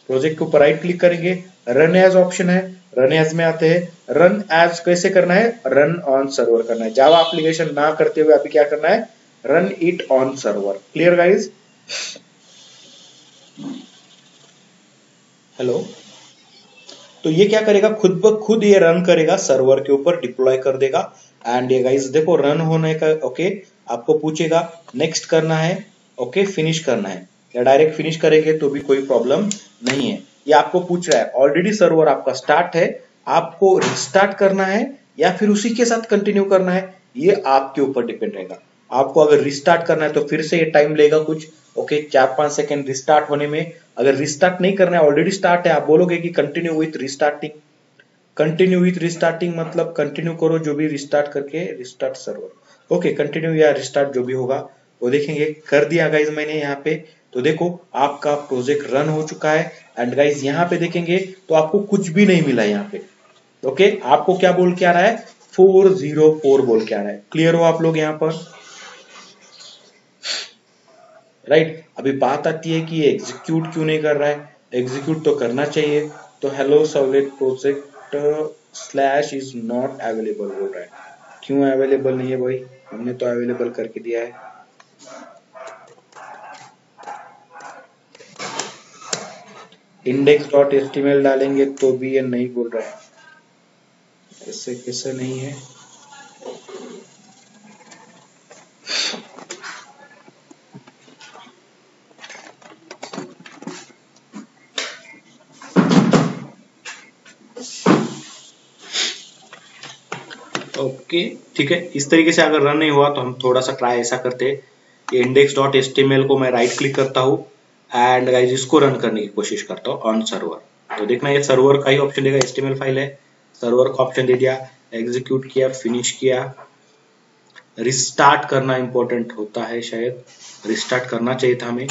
project के ऊपर राइट क्लिक करेंगे, रन एज ऑप्शन है, रन एज में आते हैं। रन एज कैसे करना है, रन ऑन सर्वर करना है। जावा एप्लीकेशन ना करते हुए अभी क्या करना है, run it on server. Clear guys, hello. तो ये क्या करेगा, खुद ब खुद ये रन करेगा सर्वर के ऊपर, डिप्लॉय कर देगा। एंड ये गाइज देखो रन होने का ओके आपको पूछेगा नेक्स्ट करना है, ओके फिनिश करना है, या डायरेक्ट फिनिश करेंगे तो भी कोई प्रॉब्लम नहीं है। ये आपको पूछ रहा है ऑलरेडी सर्वर आपका स्टार्ट है, आपको रिस्टार्ट करना है या फिर उसी के साथ कंटिन्यू करना है, ये आपके ऊपर डिपेंड रहेगा। आपको अगर रिस्टार्ट करना है तो फिर से ये टाइम लेगा कुछ, ओके 4-5 सेकेंड रिस्टार्ट होने में। अगर रिस्टार्ट नहीं करना है, ऑलरेडी स्टार्ट है, आप बोलोगे कि continue with restarting. Continue with restarting मतलब कंटिन्यू करो जो भी रिस्टार्ट करके, रिस्टार्ट सर्वर। ओके, कंटिन्यू या रिस्टार्ट जो भी होगा वो देखेंगे। कर दिया गाइज मैंने यहाँ पे, तो देखो आपका प्रोजेक्ट रन हो चुका है। एंड गाइज यहाँ पे देखेंगे तो आपको कुछ भी नहीं मिला यहाँ पे। ओके, आपको क्या बोल के आ रहा है, 404 बोल के आ रहा है। क्लियर हो आप लोग यहाँ पर, राइट। अभी बात आती है कि ये एग्जीक्यूट क्यों नहीं कर रहा है, एग्जीक्यूट तो करना चाहिए। तो hello servlet project slash is not available बोल रहा है, क्यों अवेलेबल नहीं है भाई, हमने तो अवेलेबल करके दिया है। index.html डालेंगे तो भी ये नहीं बोल रहा है, ऐसे कैसे नहीं है। ओके ठीक है, इस तरीके से अगर रन नहीं हुआ तो हम थोड़ा सा ट्राई ऐसा करते हैं, ये index.html को मैं राइट क्लिक करता हूँ एंड गाइस इसको रन करने की कोशिश करता हूँ ऑन सर्वर। तो देखना ये सर्वर का ही ऑप्शन देगा, HTML फाइल है, सर्वर का ऑप्शन दे दिया, एग्जीक्यूट किया, फिनिश किया। रिस्टार्ट करना इंपॉर्टेंट होता है, शायद रिस्टार्ट करना चाहिए था हमें,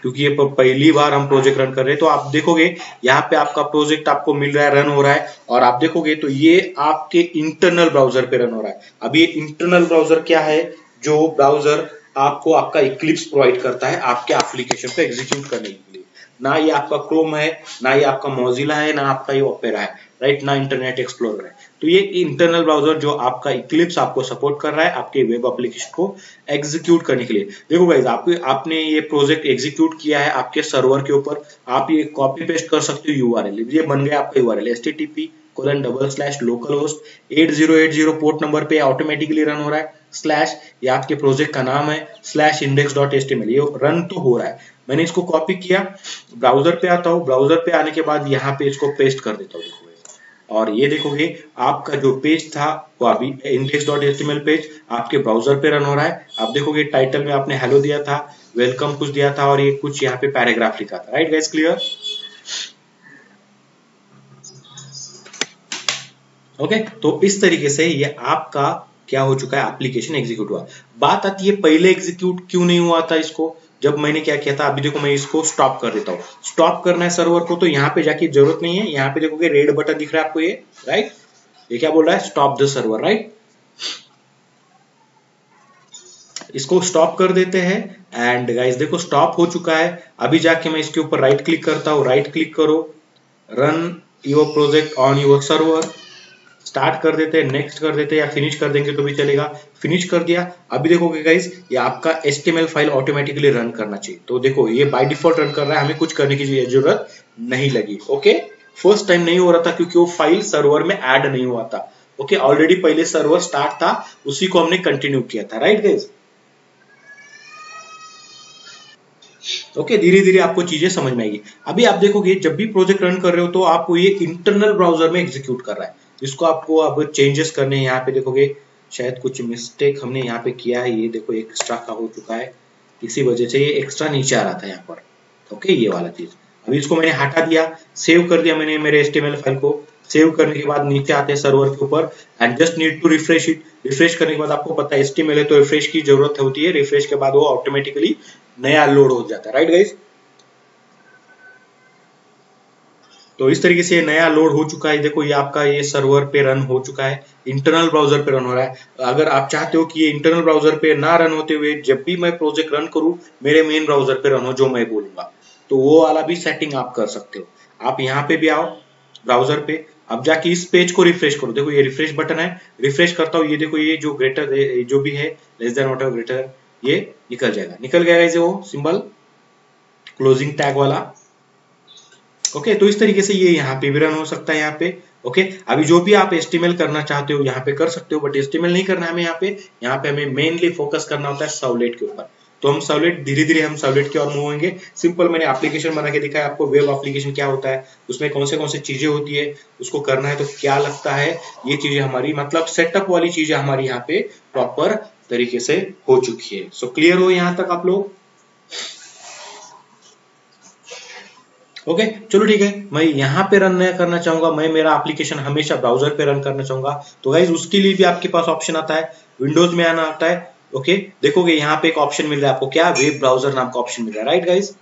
क्योंकि ये पहली बार हम प्रोजेक्ट रन कर रहे हैं। तो आप देखोगे यहाँ पे आपका प्रोजेक्ट आपको मिल रहा है, रन हो रहा है, और आप देखोगे तो ये आपके इंटरनल ब्राउजर पे रन हो रहा है। अब ये इंटरनल ब्राउजर क्या है? जो ब्राउजर आपको आपका इक्लिप्स प्रोवाइड करता है आपके एप्लीकेशन पे एग्जीक्यूट करने के लिए। ना ये आपका क्रोम है, ना ये आपका मोजिला है, ना आपका ये ओपेरा है, राइट, ना इंटरनेट एक्सप्लोरर है। तो ये इंटरनल ब्राउजर जो आपका इक्लिप्स आपको सपोर्ट कर रहा है आपके वेब एप्लीकेशन को एग्जीक्यूट करने के लिए। देखो गाइस, आपने ये प्रोजेक्ट एग्जीक्यूट किया है आपके सर्वर के ऊपर, आप ये कॉपी पेस्ट कर सकते हो यूआरएल, ये बन गया आपका यूआरएल http://localhost 8080 पोर्ट नंबर पे ऑटोमेटिकली रन हो रहा है, स्लैश ये आपके प्रोजेक्ट का नाम है, /index.html, ये रन तो हो रहा है। मैंने इसको कॉपी किया, ब्राउजर पे आता हूँ, ब्राउजर पे आने के बाद यहाँ पे इसको पेस्ट कर देता हूँ, और ये देखोगे आपका जो पेज था वो अभी index.html पेज आपके ब्राउजर पे रन हो रहा है। आप देखोगे टाइटल में आपने हेलो दिया था, वेलकम कुछ दिया था, और ये कुछ यहाँ पे पैराग्राफ लिखा था, राइट गाइस, क्लियर? ओके, तो इस तरीके से ये आपका क्या हो चुका है, एप्लीकेशन एग्जीक्यूट हुआ। बात आती है पहले एग्जीक्यूट क्यों नहीं हुआ था इसको, जब मैंने क्या किया था। अभी देखो मैं इसको स्टॉप कर देता हूँ, स्टॉप करना है सर्वर को, तो यहाँ पे जाके जरूरत नहीं है, यहाँ पे देखोगे रेड बटन दिख रहा है आपको ये, राइट, ये क्या बोल रहा है, स्टॉप द सर्वर, राइट। इसको स्टॉप कर देते हैं, एंड गाइस देखो स्टॉप हो चुका है। अभी जाके मैं इसके ऊपर राइट क्लिक करता हूँ, राइट क्लिक करो, run your project on your server, start कर देते हैं, नेक्स्ट कर देते हैं, या फिनिश कर देंगे तो भी चलेगा। फिनिश कर दिया। अभी देखोगे गाइस ये आपका HTML फाइल ऑटोमेटिकली रन करना चाहिए। तो देखो ये बाय डिफॉल्ट रन कर रहा है, हमें कुछ करने की जरूरत नहीं लगी। ओके, फर्स्ट टाइम नहीं हो रहा था क्योंकि वो फाइल सर्वर में ऐड नहीं हुआ था। ओके, ऑलरेडी पहले सर्वर स्टार्ट था, उसी को हमने कंटिन्यू किया था, राइट गाइस। ओके, धीरे धीरे आपको चीजें समझ में आएगी। अभी आप देखोगे जब भी प्रोजेक्ट रन कर रहे हो तो आपको ये इंटरनल ब्राउजर में एग्जीक्यूट कर रहा है। इसको आपको अब चेंजेस करने हैं। यहाँ पे देखोगे शायद कुछ मिस्टेक हमने यहाँ पे किया है, ये देखो एक्स्ट्रा का हो चुका है, इसी वजह से ये एक्स्ट्रा नीचे आ रहा था यहाँ पर। ओके, ये वाला चीज अभी इसको मैंने हटा दिया, सेव कर दिया मैंने मेरे HTML फाइल को। सेव करने के बाद नीचे आते हैं सर्वर के ऊपर, and just need to refresh it. Refresh करने के बाद आपको पता है HTML है तो रिफ्रेश की जरूरत होती है, रिफ्रेश के बाद वो ऑटोमेटिकली नया लोड हो जाता है, राइट गाइस। तो इस तरीके से नया लोड हो चुका है। देखो ये आपका ये सर्वर पे रन हो चुका है, इंटरनल ब्राउजर पे रन हो रहा है। अगर आप चाहते हो कि ये इंटरनल ब्राउजर पे ना रन होते हुए जब भी मैं प्रोजेक्ट रन करूं मेरे मेन ब्राउजर पे रन हो जो मैं बोलूंगा, तो वो वाला भी सेटिंग आप कर सकते हो। आप यहाँ पे भी आओ ब्राउजर पे, अब जाके इस पेज को रिफ्रेश करो। देखो ये रिफ्रेश बटन है, रिफ्रेश करता हूँ, ये देखो ये जो ग्रेटर जो भी है लेस देन वॉट ग्रेटर, ये निकल जाएगा, निकल गया वो सिंबल क्लोजिंग टैग वाला। ओके, तो इस तरीके से ये यहाँ पे भी रन हो सकता है यहाँ पे। ओके, अभी जो भी आप HTML करना चाहते हो यहाँ पे कर सकते हो, बट HTML नहीं करना है हमें यहाँ पे हमें मेनली फोकस करना होता है सर्वलेट के ऊपर। तो हम सर्वलेट धीरे धीरे हम सर्वलेट की ओर मूव होंगे। सिंपल मैंने एप्लीकेशन बना के दिखाया आपको, वेब एप्लीकेशन क्या होता है, उसमें कौन से चीजें होती है, उसको करना है तो क्या लगता है, ये चीजें हमारी मतलब सेटअप वाली चीजें हमारी यहाँ पे प्रॉपर तरीके से हो चुकी है। सो क्लियर हो यहाँ तक आप लोग? ओके, चलो ठीक है, मैं यहाँ पे रन नहीं करना चाहूंगा, मैं मेरा एप्लीकेशन हमेशा ब्राउजर पे रन करना चाहूंगा। तो गाइज उसके लिए भी आपके पास ऑप्शन आता है, विंडोज में आना आता है। ओके, देखोगे यहाँ पे एक ऑप्शन मिल रहा है आपको, क्या, वेब ब्राउजर नाम का ऑप्शन मिल रहा है, राइट गाइज।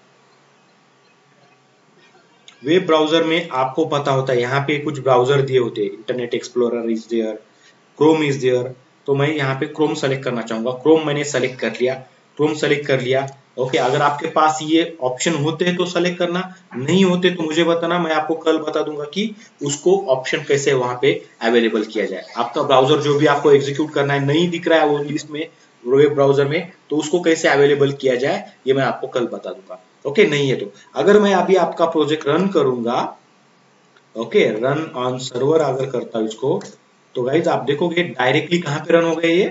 वेब ब्राउजर में आपको पता होता है यहाँ पे कुछ ब्राउजर दिए होते हैं, Internet Explorer is there, Chrome is there. तो मैं यहाँ पे क्रोम सेलेक्ट करना चाहूंगा, क्रोम मैंने सेलेक्ट कर लिया, क्रोम सेलेक्ट कर लिया। ओके, अगर आपके पास ये ऑप्शन होते हैं तो सेलेक्ट करना, नहीं होते तो मुझे बताना, मैं आपको कल बता दूंगा कि उसको ऑप्शन कैसे वहां पे अवेलेबल किया जाए। आपका ब्राउजर जो भी आपको एग्जीक्यूट करना है नहीं दिख रहा है वो लिस्ट में वेब ब्राउजर में, तो उसको कैसे अवेलेबल किया जाए ये मैं आपको कल बता दूंगा। ओके, नहीं है तो अगर मैं अभी आपका प्रोजेक्ट रन करूंगा, ओके, रन ऑन सर्वर अगर करता हूं इसको, तो गाइज आप देखोगे डायरेक्टली कहां पे रन हो गए, ये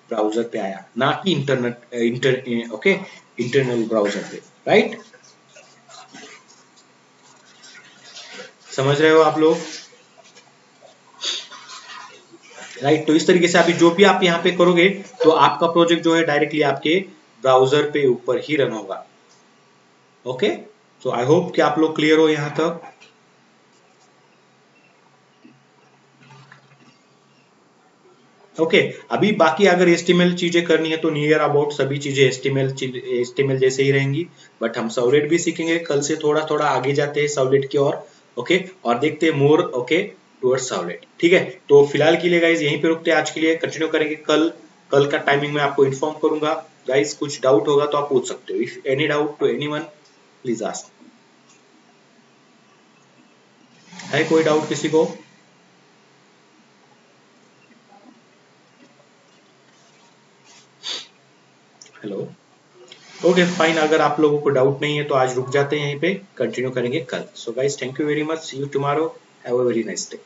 ब्राउजर पे आया, ना कि ओके इंटरनल ब्राउजर पे, राइट। समझ रहे हो आप लोग, राइट। तो इस तरीके से अभी जो भी आप यहाँ पे करोगे तो आपका प्रोजेक्ट जो है डायरेक्टली आपके ब्राउजर पे ऊपर ही रन होगा। ओके, सो आई होप कि आप लोग क्लियर हो यहाँ तक। ओके अभी बाकी अगर एस्टिमेल चीजें करनी है तो नियर अबाउट सभी चीजें एस्टिमेल जैसे ही रहेंगी, बट हम सर्वलेट भी सीखेंगे कल से, थोड़ा थोड़ा आगे जाते हैं सर्वलेट की ओर। ओके और देखते हैं मोर ओके टुवर्ड्स सर्वलेट। ठीक है, तो फिलहाल के लिए गाइज यहीं पे रुकते हैं, आज के लिए कंटिन्यू करेंगे कल। कल का टाइमिंग मैं आपको इन्फॉर्म करूंगा। गाइज कुछ डाउट होगा तो आप पूछ सकते हो, if any doubt to anyone please ask. है कोई डाउट किसी को? हेलो। ओके फाइन, अगर आप लोगों को डाउट नहीं है तो आज रुक जाते हैं यहीं पे, कंटिन्यू करेंगे कल। So guys thank you very much, see you tomorrow, have a very nice day.